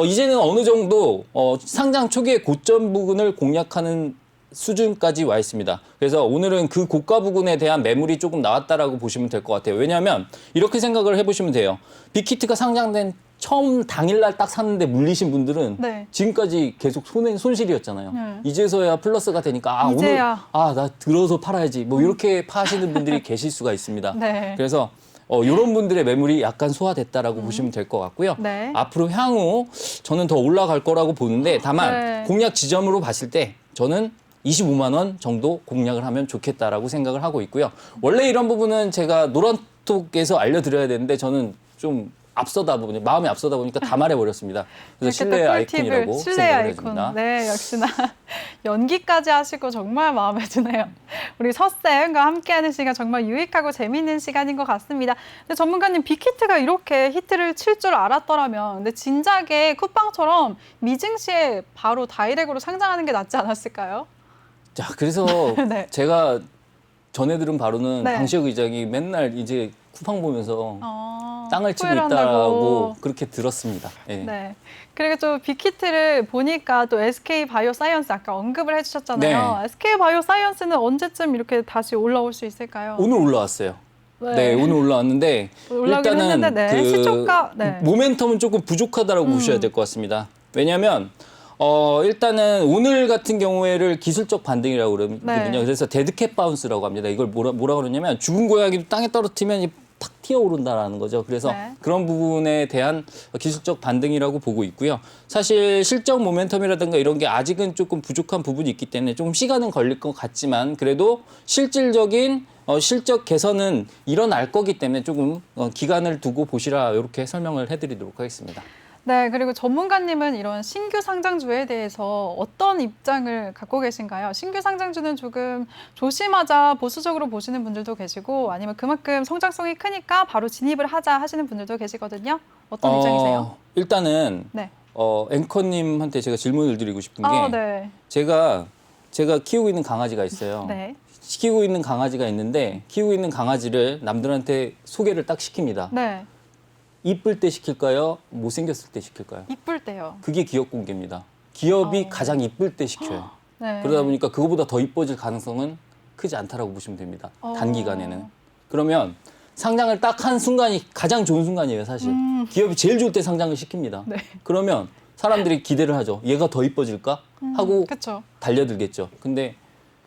이제는 어느 정도 상장 초기의 고점 부분을 공략하는 수준까지 와 있습니다. 그래서 오늘은 그 고가 부분에 대한 매물이 조금 나왔다라고 보시면 될 것 같아요. 왜냐하면 이렇게 생각을 해보시면 돼요. 빅히트가 상장된 처음 당일날 딱 샀는데 물리신 분들은 네. 지금까지 계속 손실이었잖아요. 네. 이제서야 플러스가 되니까 오늘 이제야. 나 들어서 팔아야지 뭐 이렇게 파시는 분들이 계실 수가 있습니다. 네. 그래서 이런 분들의 매물이 약간 소화됐다라고 보시면 될 것 같고요. 네. 앞으로 향후 저는 더 올라갈 거라고 보는데 다만 네. 공략 지점으로 봤을 때 저는 25만 원 정도 공략을 하면 좋겠다라고 생각을 하고 있고요. 원래 이런 부분은 제가 노란톡에서 알려드려야 되는데 저는 좀 마음이 앞서다 보니까 다 말해버렸습니다. 그래서 신뢰의 아이콘이라고 생각을 해줍니다. 네, 역시나 연기까지 하시고 정말 마음에 드네요. 우리 서쌤과 함께하는 시간 정말 유익하고 재미있는 시간인 것 같습니다. 근데 전문가님, 빅히트가 이렇게 히트를 칠 줄 알았더라면 근데 진작에 쿠팡처럼 미증시에 바로 다이렉으로 상장하는 게 낫지 않았을까요? 자, 그래서 네. 제가 전해 들은 바로는 네. 강시혁 의장이 맨날 이제 쿠팡 보면서 땅을 치고 후회를 있다고 한다고. 그렇게 들었습니다. 예. 네. 그리고 또 빅히트를 보니까 또 SK 바이오사이언스 아까 언급을 해주셨잖아요. 네. SK 바이오사이언스는 언제쯤 이렇게 다시 올라올 수 있을까요? 오늘 올라왔어요. 네, 오늘 올라왔는데 올라오긴 일단은 했는데, 네. 시초가, 네. 모멘텀은 조금 부족하다라고 보셔야 될 것 같습니다. 왜냐하면 일단은 오늘 같은 경우에를 기술적 반등이라고 그러거든요. 네. 그래서 데드캣 바운스라고 합니다. 이걸 뭐라 그러냐면 죽은 고양이도 땅에 떨어뜨리면 팍 튀어오른다라는 거죠. 그래서 네. 그런 부분에 대한 기술적 반등이라고 보고 있고요. 사실 실적 모멘텀이라든가 이런 게 아직은 조금 부족한 부분이 있기 때문에 조금 시간은 걸릴 것 같지만 그래도 실질적인 실적 개선은 일어날 거기 때문에 조금 기간을 두고 보시라 이렇게 설명을 해드리도록 하겠습니다. 네, 그리고 전문가님은 이런 신규 상장주에 대해서 어떤 입장을 갖고 계신가요? 신규 상장주는 조금 조심하자, 보수적으로 보시는 분들도 계시고 아니면 그만큼 성장성이 크니까 바로 진입을 하자 하시는 분들도 계시거든요. 어떤 입장이세요? 일단은 네. 앵커님한테 제가 질문을 드리고 싶은 게 네. 제가 키우고 있는 강아지가 있어요. 네. 키우고 있는 강아지가 있는데 키우고 있는 강아지를 남들한테 소개를 딱 시킵니다. 네. 이쁠 때 시킬까요? 못생겼을 때 시킬까요? 이쁠 때요. 그게 기업 공개입니다. 기업이 가장 이쁠 때 시켜요. 네. 그러다 보니까 그거보다 더 이뻐질 가능성은 크지 않다라고 보시면 됩니다. 단기간에는. 그러면 상장을 딱 한 순간이 가장 좋은 순간이에요, 사실. 기업이 제일 좋을 때 상장을 시킵니다. 네. 그러면 사람들이 기대를 하죠. 얘가 더 이뻐질까? 하고 그렇죠. 달려들겠죠. 근데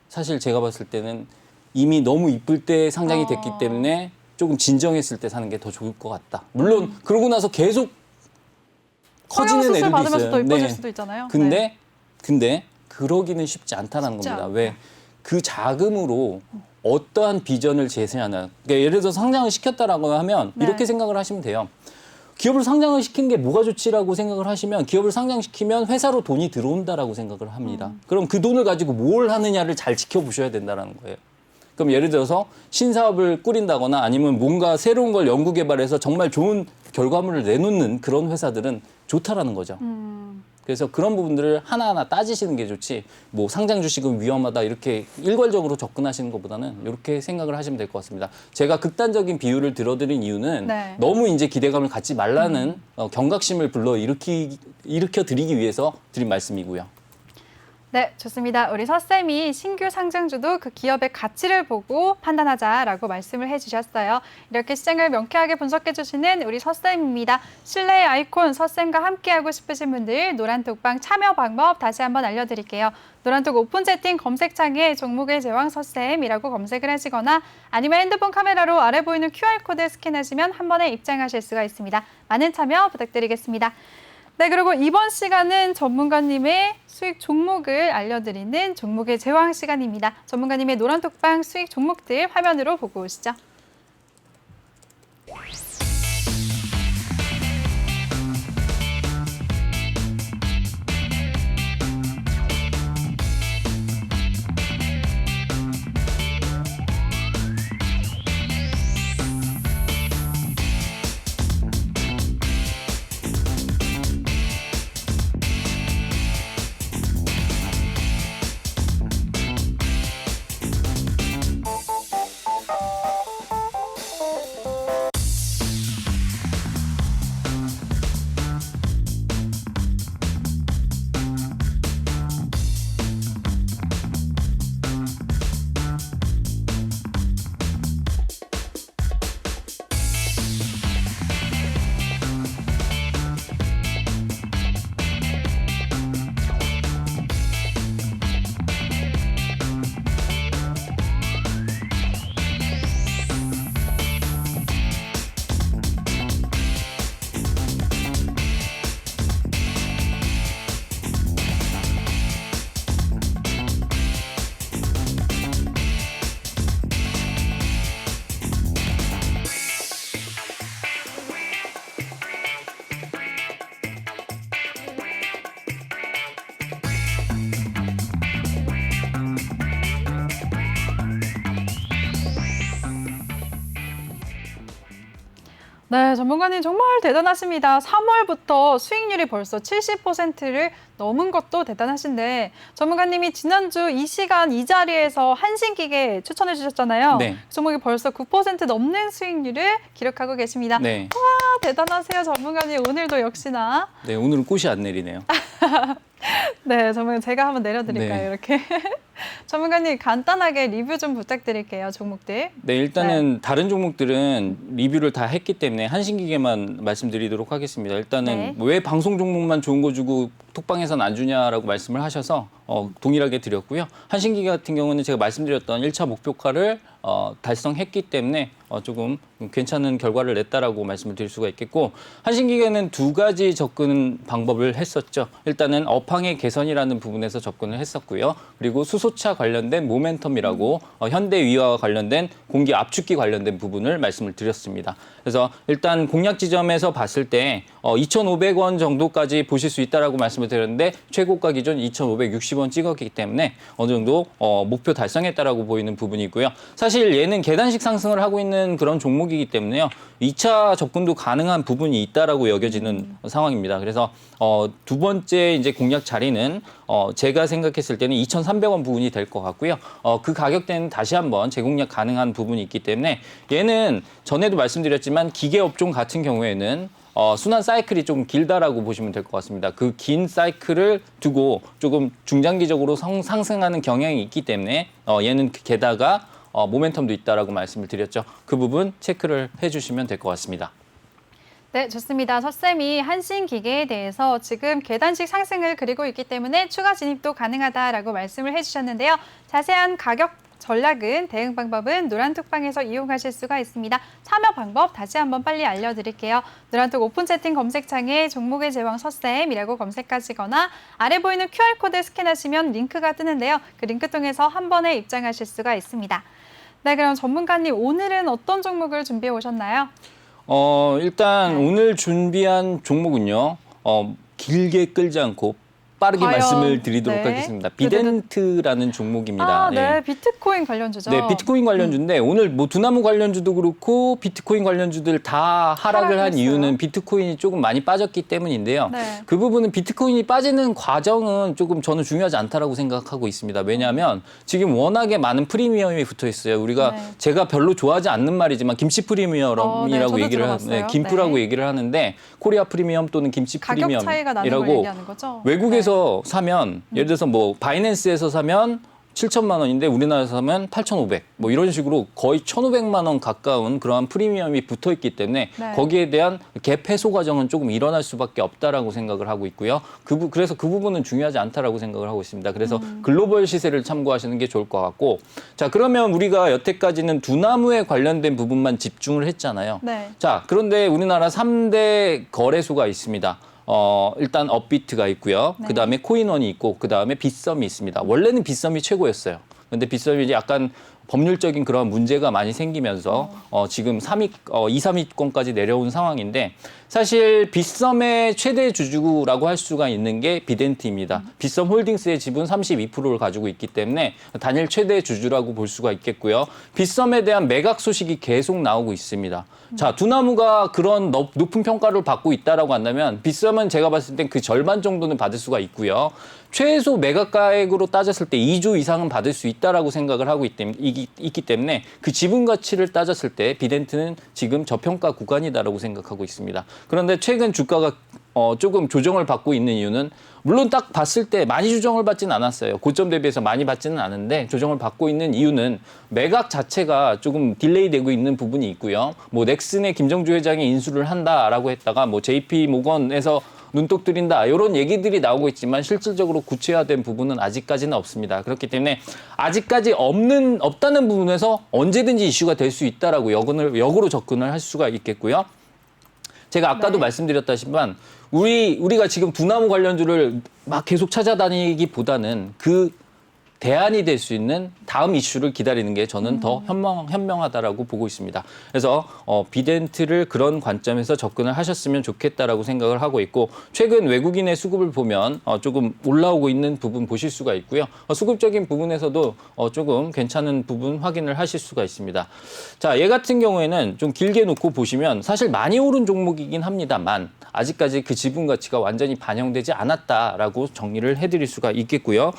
사실 제가 봤을 때는 이미 너무 이쁠 때 상장이 됐기 때문에 조금 진정했을 때 사는 게 더 좋을 것 같다. 물론 그러고 나서 계속 커지는 애들도 받으면서 있어요. 더 이뻐질 수도 있잖아요. 근데 그러기는 쉽지 않다는 쉽지 겁니다. 않다. 왜? 그 자금으로 어떠한 비전을 제시하나. 그러니까 예를 들어서 상장을 시켰다라고 하면 네. 이렇게 생각을 하시면 돼요. 기업을 상장을 시킨 게 뭐가 좋지라고 생각을 하시면 기업을 상장시키면 회사로 돈이 들어온다라고 생각을 합니다. 그럼 그 돈을 가지고 뭘 하느냐를 잘 지켜보셔야 된다는 거예요. 그럼 예를 들어서 신사업을 꾸린다거나 아니면 뭔가 새로운 걸 연구 개발해서 정말 좋은 결과물을 내놓는 그런 회사들은 좋다라는 거죠. 그래서 그런 부분들을 하나하나 따지시는 게 좋지 뭐 상장 주식은 위험하다 이렇게 일괄적으로 접근하시는 것보다는 이렇게 생각을 하시면 될 것 같습니다. 제가 극단적인 비율을 들어드린 이유는 네. 너무 이제 기대감을 갖지 말라는 경각심을 일으켜 드리기 위해서 드린 말씀이고요. 네, 좋습니다. 우리 서쌤이 신규 상장주도 그 기업의 가치를 보고 판단하자라고 말씀을 해주셨어요. 이렇게 시장을 명쾌하게 분석해주시는 우리 서쌤입니다. 신뢰의 아이콘 서쌤과 함께하고 싶으신 분들 노란톡방 참여 방법 다시 한번 알려드릴게요. 노란톡 오픈 채팅 검색창에 종목의 제왕 서쌤이라고 검색을 하시거나 아니면 핸드폰 카메라로 아래 보이는 QR코드 스캔하시면 한 번에 입장하실 수가 있습니다. 많은 참여 부탁드리겠습니다. 네, 그리고 이번 시간은 전문가님의 수익 종목을 알려드리는 종목의 제왕 시간입니다. 전문가님의 노란톡방 수익 종목들 화면으로 보고 오시죠. 네, 전문가님 정말 대단하십니다. 3월부터 수익률이 벌써 70%를 넘은 것도 대단하신데 전문가님이 지난주 이 시간 이 자리에서 한신기계 추천해 주셨잖아요. 네. 종목이 벌써 9% 넘는 수익률을 기록하고 계십니다. 네. 와, 대단하세요, 전문가님. 오늘도 역시나. 네, 오늘은 꽃이 안 내리네요. 네, 전문가님 제가 한번 내려드릴까요, 네. 이렇게. 전문가님 간단하게 리뷰 좀 부탁드릴게요, 종목들. 네, 일단은 다른 종목들은 리뷰를 다 했기 때문에 한신기계만 말씀드리도록 하겠습니다. 일단은 네. 왜 방송 종목만 좋은 거 주고 톡방에서는 안 주냐라고 말씀을 하셔서 동일하게 드렸고요. 한신기계 같은 경우는 제가 말씀드렸던 1차 목표가를 달성했기 때문에 조금 괜찮은 결과를 냈다라고 말씀을 드릴 수가 있겠고, 한신기계는 두 가지 접근 방법을 했었죠. 일단은 업황의 개선이라는 부분에서 접근을 했었고요. 그리고 수소차 관련된 모멘텀이라고 현대위와 관련된 공기 압축기 관련된 부분을 말씀을 드렸습니다. 그래서 일단 공략 지점에서 봤을 때 2,500원 정도까지 보실 수 있다라고 말씀을 드렸는데 최고가 기준 2,560원 찍었기 때문에 어느 정도 목표 달성했다라고 보이는 부분이고요. 사실 얘는 계단식 상승을 하고 있는 그런 종목이기 때문에요. 2차 접근도 가능한 부분이 있다라고 여겨지는 상황입니다. 그래서 두 번째 이제 공략 자리는 제가 생각했을 때는 2,300원 부분이 될 것 같고요. 그 가격대는 다시 한번 재공략 가능한 부분이 있기 때문에 얘는 전에도 말씀드렸지만 기계업종 같은 경우에는 순환 사이클이 좀 길다라고 보시면 될 것 같습니다. 그 긴 사이클을 두고 조금 중장기적으로 상승하는 경향이 있기 때문에 얘는 게다가 모멘텀도 있다라고 말씀을 드렸죠. 그 부분 체크를 해주시면 될 것 같습니다. 네, 좋습니다. 서쌤이 한신기계에 대해서 지금 계단식 상승을 그리고 있기 때문에 추가 진입도 가능하다라고 말씀을 해주셨는데요. 자세한 가격 전략은 대응 방법은 노란톡방에서 이용하실 수가 있습니다. 참여 방법 다시 한번 빨리 알려드릴게요. 노란톡 오픈 채팅 검색창에 종목의 제왕 서쌤이라고 검색하시거나 아래 보이는 QR코드 스캔하시면 링크가 뜨는데요. 그 링크 통해서 한 번에 입장하실 수가 있습니다. 네, 그럼 전문가님 오늘은 어떤 종목을 준비해 오셨나요? 일단 네. 오늘 준비한 종목은요. 길게 끌지 않고 빠르게 과연, 말씀을 드리도록 네. 하겠습니다. 비덴트라는 종목입니다. 아, 네. 비트코인 관련주죠. 네, 비트코인 관련주인데 오늘 뭐 두나무 관련주도 그렇고 비트코인 관련주들 다 하락을 한 하락했어요. 이유는 비트코인이 조금 많이 빠졌기 때문인데요. 네. 그 부분은 비트코인이 빠지는 과정은 조금 저는 중요하지 않다라고 생각하고 있습니다. 왜냐하면 지금 워낙에 많은 프리미엄이 붙어 있어요. 우리가 네. 제가 별로 좋아하지 않는 말이지만 김치 프리미엄이라고 네, 저도 얘기를 들어봤어요. 김프라고 네. 얘기를 하는데 코리아 프리미엄 또는 김치 가격 차이가 나는 걸 프리미엄이라고 얘기하는 거죠? 외국에서 사면 예를 들어서 뭐 바이낸스에서 사면 7천만 원인데 우리나라에서 사면 8,500. 뭐 이런 식으로 거의 1,500만 원 가까운 그러한 프리미엄이 붙어 있기 때문에 네. 거기에 대한 갭 해소 과정은 조금 일어날 수밖에 없다라고 생각을 하고 있고요. 그래서 그 부분은 중요하지 않다라고 생각을 하고 있습니다. 그래서 글로벌 시세를 참고하시는 게 좋을 것 같고, 자, 그러면 우리가 여태까지는 두나무에 관련된 부분만 집중을 했잖아요. 네. 자, 그런데 우리나라 3대 거래소가 있습니다. 일단 업비트가 있고요. 네. 그다음에 코인원이 있고 그다음에 빗썸이 있습니다. 원래는 빗썸이 최고였어요. 근데 빗썸이 이제 약간 법률적인 그런 문제가 많이 생기면서 지금 2, 3위권까지 내려온 상황인데, 사실 빗썸의 최대 주주라고 할 수가 있는 게 비덴트입니다. 빗썸 홀딩스의 지분 32%를 가지고 있기 때문에 단일 최대 주주라고 볼 수가 있겠고요. 빗썸에 대한 매각 소식이 계속 나오고 있습니다. 자, 두나무가 그런 높은 평가를 받고 있다라고 한다면 빗썸은 제가 봤을 땐 그 절반 정도는 받을 수가 있고요. 최소 매각가액으로 따졌을 때 2조 이상은 받을 수 있다라고 생각을 하고 있기 때문에 그 지분 가치를 따졌을 때 비덴트는 지금 저평가 구간이다라고 생각하고 있습니다. 그런데 최근 주가가 조금 조정을 받고 있는 이유는 물론 딱 봤을 때 많이 조정을 받지는 않았어요. 고점 대비해서 많이 받지는 않은데 조정을 받고 있는 이유는 매각 자체가 조금 딜레이 되고 있는 부분이 있고요. 뭐 넥슨의 김정주 회장이 인수를 한다라고 했다가 뭐 JP 모건에서 눈독 들인다 이런 얘기들이 나오고 있지만 실질적으로 구체화된 부분은 아직까지는 없습니다. 그렇기 때문에 아직까지 없다는 부분에서 언제든지 이슈가 될 수 있다라고 역으로 접근을 할 수가 있겠고요. 제가 아까도 네. 말씀드렸다시만 우리가 지금 두나무 관련주를 막 계속 찾아다니기보다는 그 대안이 될 수 있는 다음 이슈를 기다리는 게 저는 더 현명하다라고 보고 있습니다. 그래서 비덴트를 그런 관점에서 접근을 하셨으면 좋겠다라고 생각을 하고 있고 최근 외국인의 수급을 보면 조금 올라오고 있는 부분 보실 수가 있고요. 수급적인 부분에서도 조금 괜찮은 부분 확인을 하실 수가 있습니다. 자, 얘 같은 경우에는 좀 길게 놓고 보시면 사실 많이 오른 종목이긴 합니다만 아직까지 그 지분 가치가 완전히 반영되지 않았다라고 정리를 해드릴 수가 있겠고요.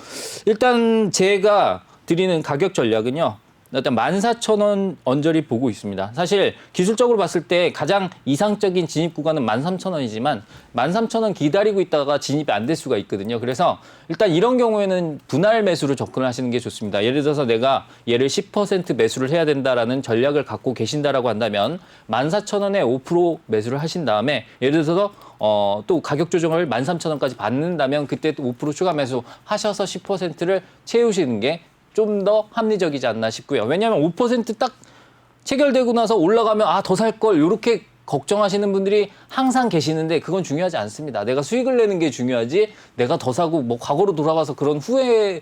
일단 제가 드리는 가격 전략은요. 일단 14,000원 언저리 보고 있습니다. 사실 기술적으로 봤을 때 가장 이상적인 진입 구간은 13,000원이지만 13,000원 기다리고 있다가 진입이 안 될 수가 있거든요. 그래서 일단 이런 경우에는 분할 매수로 접근을 하시는 게 좋습니다. 예를 들어서 내가 얘를 10% 매수를 해야 된다라는 전략을 갖고 계신다라고 한다면 14,000원에 5% 매수를 하신 다음에 예를 들어서 또 가격 조정을 13,000원까지 받는다면 그때 또 5% 추가 매수 하셔서 10%를 채우시는 게 좀 더 합리적이지 않나 싶고요. 왜냐하면 5% 딱 체결되고 나서 올라가면 더 살 걸 이렇게 걱정하시는 분들이 항상 계시는데 그건 중요하지 않습니다. 내가 수익을 내는 게 중요하지 내가 더 사고 뭐 과거로 돌아가서 그런 후회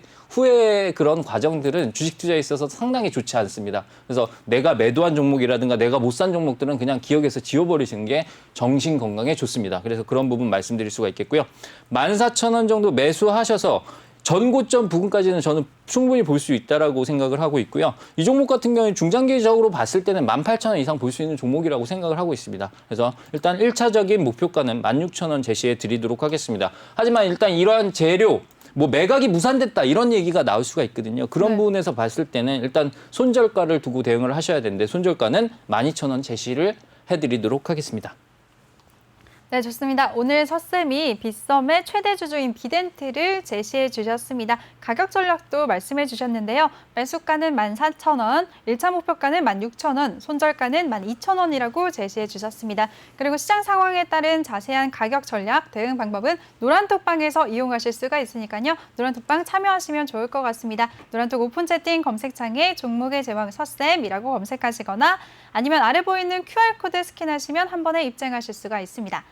그런 과정들은 주식 투자에 있어서 상당히 좋지 않습니다. 그래서 내가 매도한 종목이라든가 내가 못 산 종목들은 그냥 기억에서 지워버리시는 게 정신 건강에 좋습니다. 그래서 그런 부분 말씀드릴 수가 있겠고요. 14,000원 정도 매수하셔서 전고점 부근까지는 저는 충분히 볼 수 있다라고 생각을 하고 있고요. 이 종목 같은 경우는 중장기적으로 봤을 때는 18,000원 이상 볼 수 있는 종목이라고 생각을 하고 있습니다. 그래서 일단 1차적인 목표가는 16,000원 제시해 드리도록 하겠습니다. 하지만 일단 이러한 재료, 뭐 매각이 무산됐다 이런 얘기가 나올 수가 있거든요. 그런 부분에서 봤을 때는 일단 손절가를 두고 대응을 하셔야 되는데 손절가는 12,000원 제시를 해드리도록 하겠습니다. 네, 좋습니다. 오늘 서쌤이 빗썸의 최대 주주인 비덴트를 제시해 주셨습니다. 가격 전략도 말씀해 주셨는데요. 매수가는 14,000원, 1차 목표가는 16,000원, 손절가는 12,000원이라고 제시해 주셨습니다. 그리고 시장 상황에 따른 자세한 가격 전략, 대응 방법은 노란톡방에서 이용하실 수가 있으니까요. 노란톡방 참여하시면 좋을 것 같습니다. 노란톡 오픈 채팅 검색창에 종목의 제왕 서쌤이라고 검색하시거나 아니면 아래 보이는 QR코드 스캔하시면 한 번에 입장하실 수가 있습니다.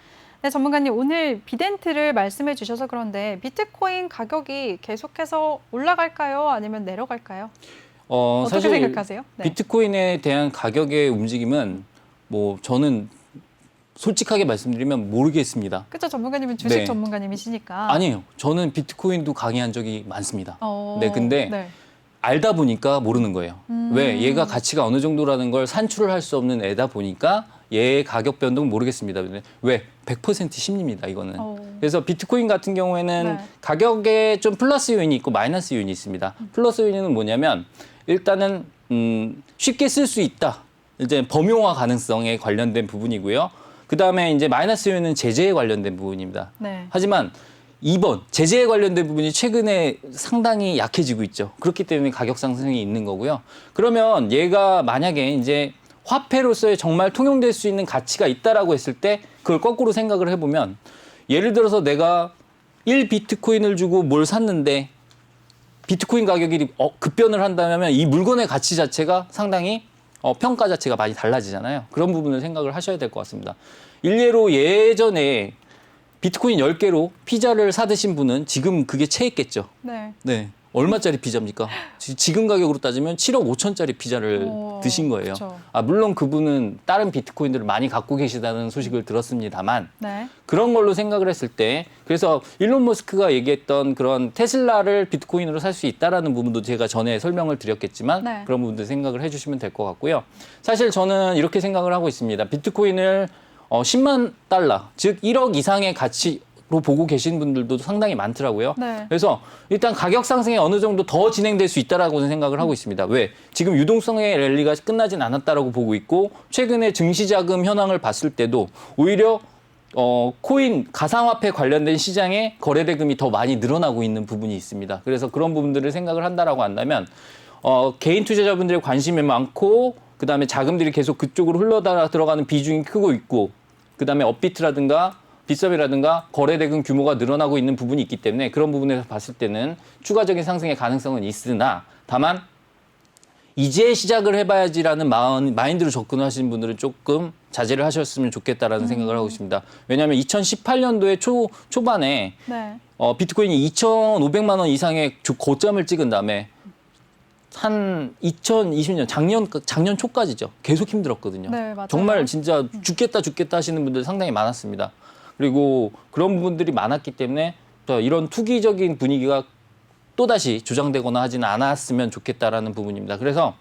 네, 전문가님 오늘 비덴트를 말씀해 주셔서 그런데 비트코인 가격이 계속해서 올라갈까요? 아니면 내려갈까요? 어떻게 사실 생각하세요? 네. 비트코인에 대한 가격의 움직임은 뭐 저는 솔직하게 말씀드리면 모르겠습니다. 그렇죠. 전문가님은 주식 네. 전문가님이시니까. 아니에요. 저는 비트코인도 강의한 적이 많습니다. 네, 근데 네. 알다 보니까 모르는 거예요. 왜? 얘가 가치가 어느 정도라는 걸 산출을 할 수 없는 애다 보니까 얘의 가격 변동 모르겠습니다. 왜? 100% 심리입니다, 이거는. 그래서 비트코인 같은 경우에는 네. 가격에 좀 플러스 요인이 있고 마이너스 요인이 있습니다. 플러스 요인은 뭐냐면 일단은 쉽게 쓸 수 있다. 이제 범용화 가능성에 관련된 부분이고요. 그다음에 이제 마이너스 요인은 제재에 관련된 부분입니다. 네. 하지만 2번 제재에 관련된 부분이 최근에 상당히 약해지고 있죠. 그렇기 때문에 가격 상승이 있는 거고요. 그러면 얘가 만약에 이제 화폐로서의 정말 통용될 수 있는 가치가 있다라고 했을 때 그걸 거꾸로 생각을 해보면 예를 들어서 내가 1비트코인을 주고 뭘 샀는데 비트코인 가격이 급변을 한다면 이 물건의 가치 자체가 상당히 평가 자체가 많이 달라지잖아요. 그런 부분을 생각을 하셔야 될 것 같습니다. 일례로 예전에 비트코인 10개로 피자를 사드신 분은 지금 그게 채했겠죠. 네. 네. 얼마짜리 피자입니까? 지금 가격으로 따지면 7억 5천짜리 피자를 드신 거예요. 그쵸. 물론 그분은 다른 비트코인들을 많이 갖고 계시다는 소식을 들었습니다만 네. 그런 걸로 생각을 했을 때 그래서 일론 머스크가 얘기했던 그런 테슬라를 비트코인으로 살 수 있다라는 부분도 제가 전에 설명을 드렸겠지만 네. 그런 부분들 생각을 해주시면 될 것 같고요. 사실 저는 이렇게 생각을 하고 있습니다. 비트코인을 10만 달러, 즉 1억 이상의 가치로 보고 계신 분들도 상당히 많더라고요. 네. 그래서 일단 가격 상승이 어느 정도 더 진행될 수 있다라고 생각을 하고 있습니다. 왜? 지금 유동성의 랠리가 끝나진 않았다라고 보고 있고 최근에 증시자금 현황을 봤을 때도 오히려 코인 가상화폐 관련된 시장에 거래대금이 더 많이 늘어나고 있는 부분이 있습니다. 그래서 그런 부분들을 생각을 한다라고 한다면 개인 투자자분들의 관심이 많고 그다음에 자금들이 계속 그쪽으로 들어가는 비중이 크고 있고 그다음에 업비트라든가 빗썸이라든가 거래대금 규모가 늘어나고 있는 부분이 있기 때문에 그런 부분에서 봤을 때는 추가적인 상승의 가능성은 있으나 다만 이제 시작을 해봐야지라는 마인드로 접근하시는 분들은 조금 자제를 하셨으면 좋겠다라는 생각을 하고 있습니다. 왜냐하면 2018년도에 초반에 네. 비트코인이 2,500만 원 이상의 고점을 찍은 다음에 한 2020년 작년 초까지죠. 계속 힘들었거든요. 네, 맞아요. 정말 진짜 죽겠다 하시는 분들 상당히 많았습니다. 그리고 그런 부분들이 많았기 때문에 이런 투기적인 분위기가 또다시 조장되거나 하지는 않았으면 좋겠다라는 부분입니다. 그래서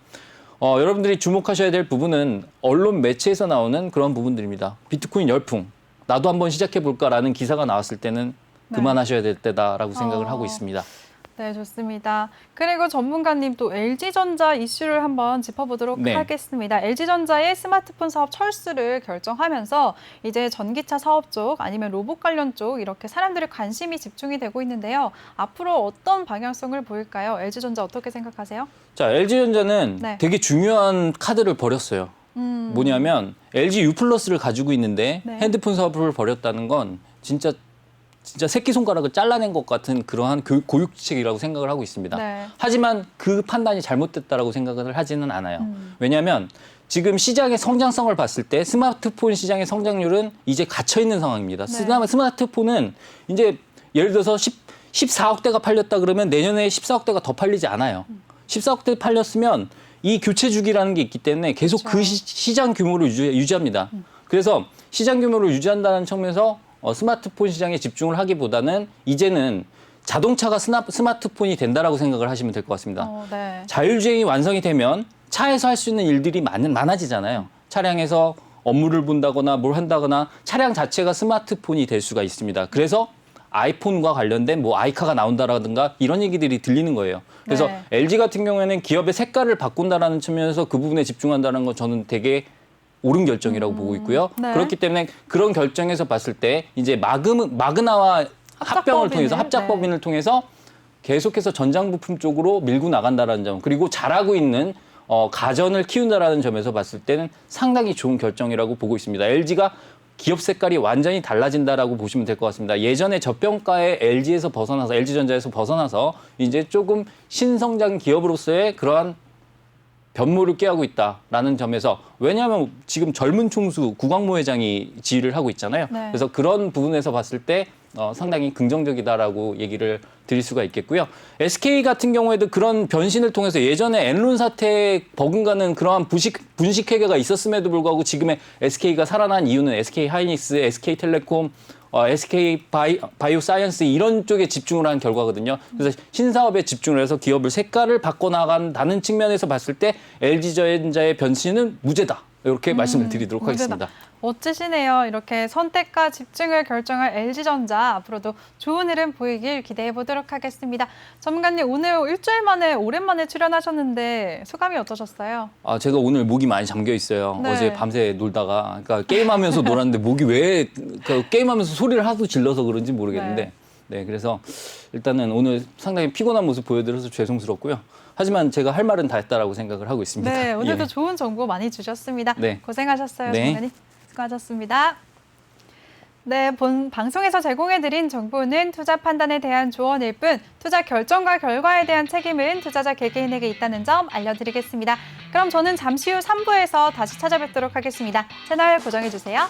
여러분들이 주목하셔야 될 부분은 언론 매체에서 나오는 그런 부분들입니다. 비트코인 열풍, 나도 한번 시작해볼까라는 기사가 나왔을 때는 그만하셔야 될 때다라고 생각을 하고 있습니다. 네, 좋습니다. 그리고 전문가님 또 LG전자 이슈를 한번 짚어보도록 네. 하겠습니다. LG전자의 스마트폰 사업 철수를 결정하면서 이제 전기차 사업 쪽 아니면 로봇 관련 쪽 이렇게 사람들의 관심이 집중이 되고 있는데요. 앞으로 어떤 방향성을 보일까요? LG전자 어떻게 생각하세요? 자, LG전자는 네. 되게 중요한 카드를 벌였어요. 뭐냐면 LG U+를 가지고 있는데 네. 핸드폰 사업을 벌였다는 건 진짜 새끼손가락을 잘라낸 것 같은 그러한 고육지책이라고 생각을 하고 있습니다. 네. 하지만 그 판단이 잘못됐다라고 생각을 하지는 않아요. 왜냐하면 지금 시장의 성장성을 봤을 때 스마트폰 시장의 성장률은 이제 갇혀 있는 상황입니다. 네. 스마트폰은 이제 예를 들어서 14억 대가 팔렸다 그러면 내년에 14억 대가 더 팔리지 않아요. 14억 대 팔렸으면 이 교체 주기라는 게 있기 때문에 계속 그렇죠. 그 시장 규모를 유지합니다. 그래서 시장 규모를 유지한다는 측면에서 스마트폰 시장에 집중을 하기보다는 이제는 자동차가 스마트폰이 된다라고 생각을 하시면 될 것 같습니다. 네. 자율주행이 완성이 되면 차에서 할 수 있는 일들이 많아지잖아요. 차량에서 업무를 본다거나 뭘 한다거나 차량 자체가 스마트폰이 될 수가 있습니다. 그래서 아이폰과 관련된 뭐 아이카가 나온다라든가 이런 얘기들이 들리는 거예요. 그래서 네. LG 같은 경우에는 기업의 색깔을 바꾼다라는 측면에서 그 부분에 집중한다는 건 저는 되게 옳은 결정이라고 보고 있고요. 네. 그렇기 때문에 그런 결정에서 봤을 때 이제 마그나와 합병을 통해서 합작법인을 통해서 계속해서 전장 부품 쪽으로 밀고 나간다라는 점, 그리고 잘하고 있는 가전을 키운다라는 점에서 봤을 때는 상당히 좋은 결정이라고 보고 있습니다. LG가 기업 색깔이 완전히 달라진다라고 보시면 될 것 같습니다. 예전에 저평가의 LG전자에서 벗어나서 이제 조금 신성장 기업으로서의 그러한 변모를 꾀하고 있다라는 점에서, 왜냐하면 지금 젊은 총수 구광모 회장이 지휘를 하고 있잖아요. 네. 그래서 그런 부분에서 봤을 때 상당히 긍정적이다라고 얘기를 드릴 수가 있겠고요. SK 같은 경우에도 그런 변신을 통해서 예전에 엔론 사태에 버금가는 그러한 분식 회계가 있었음에도 불구하고 지금의 SK가 살아난 이유는 SK 하이닉스, SK 텔레콤, SK 바이오사이언스 이런 쪽에 집중을 한 결과거든요. 그래서 신사업에 집중을 해서 기업을 색깔을 바꿔나간다는 측면에서 봤을 때 LG전자의 변신은 무죄다. 이렇게 말씀을 드리도록 무죄다. 하겠습니다. 멋지시네요. 이렇게 선택과 집중을 결정할 LG전자 앞으로도 좋은 흐름 보이길 기대해 보도록 하겠습니다. 전문가님 오늘 일주일 만에 오랜만에 출연하셨는데 소감이 어떠셨어요? 제가 오늘 목이 많이 잠겨 있어요. 네. 어제 밤새 놀다가, 그러니까 게임하면서 놀았는데 목이 왜 게임하면서 소리를 하도 질러서 그런지 모르겠는데, 네, 그래서 일단은 오늘 상당히 피곤한 모습 보여드려서 죄송스럽고요. 하지만 제가 할 말은 다 했다라고 생각을 하고 있습니다. 네, 오늘도 예. 좋은 정보 많이 주셨습니다. 네. 고생하셨어요, 네. 전문가님. 수고하셨습니다. 네, 본 방송에서 제공해드린 정보는 투자 판단에 대한 조언일 뿐 투자 결정과 결과에 대한 책임은 투자자 개개인에게 있다는 점 알려드리겠습니다. 그럼 저는 잠시 후 3부에서 다시 찾아뵙도록 하겠습니다. 채널 고정해주세요.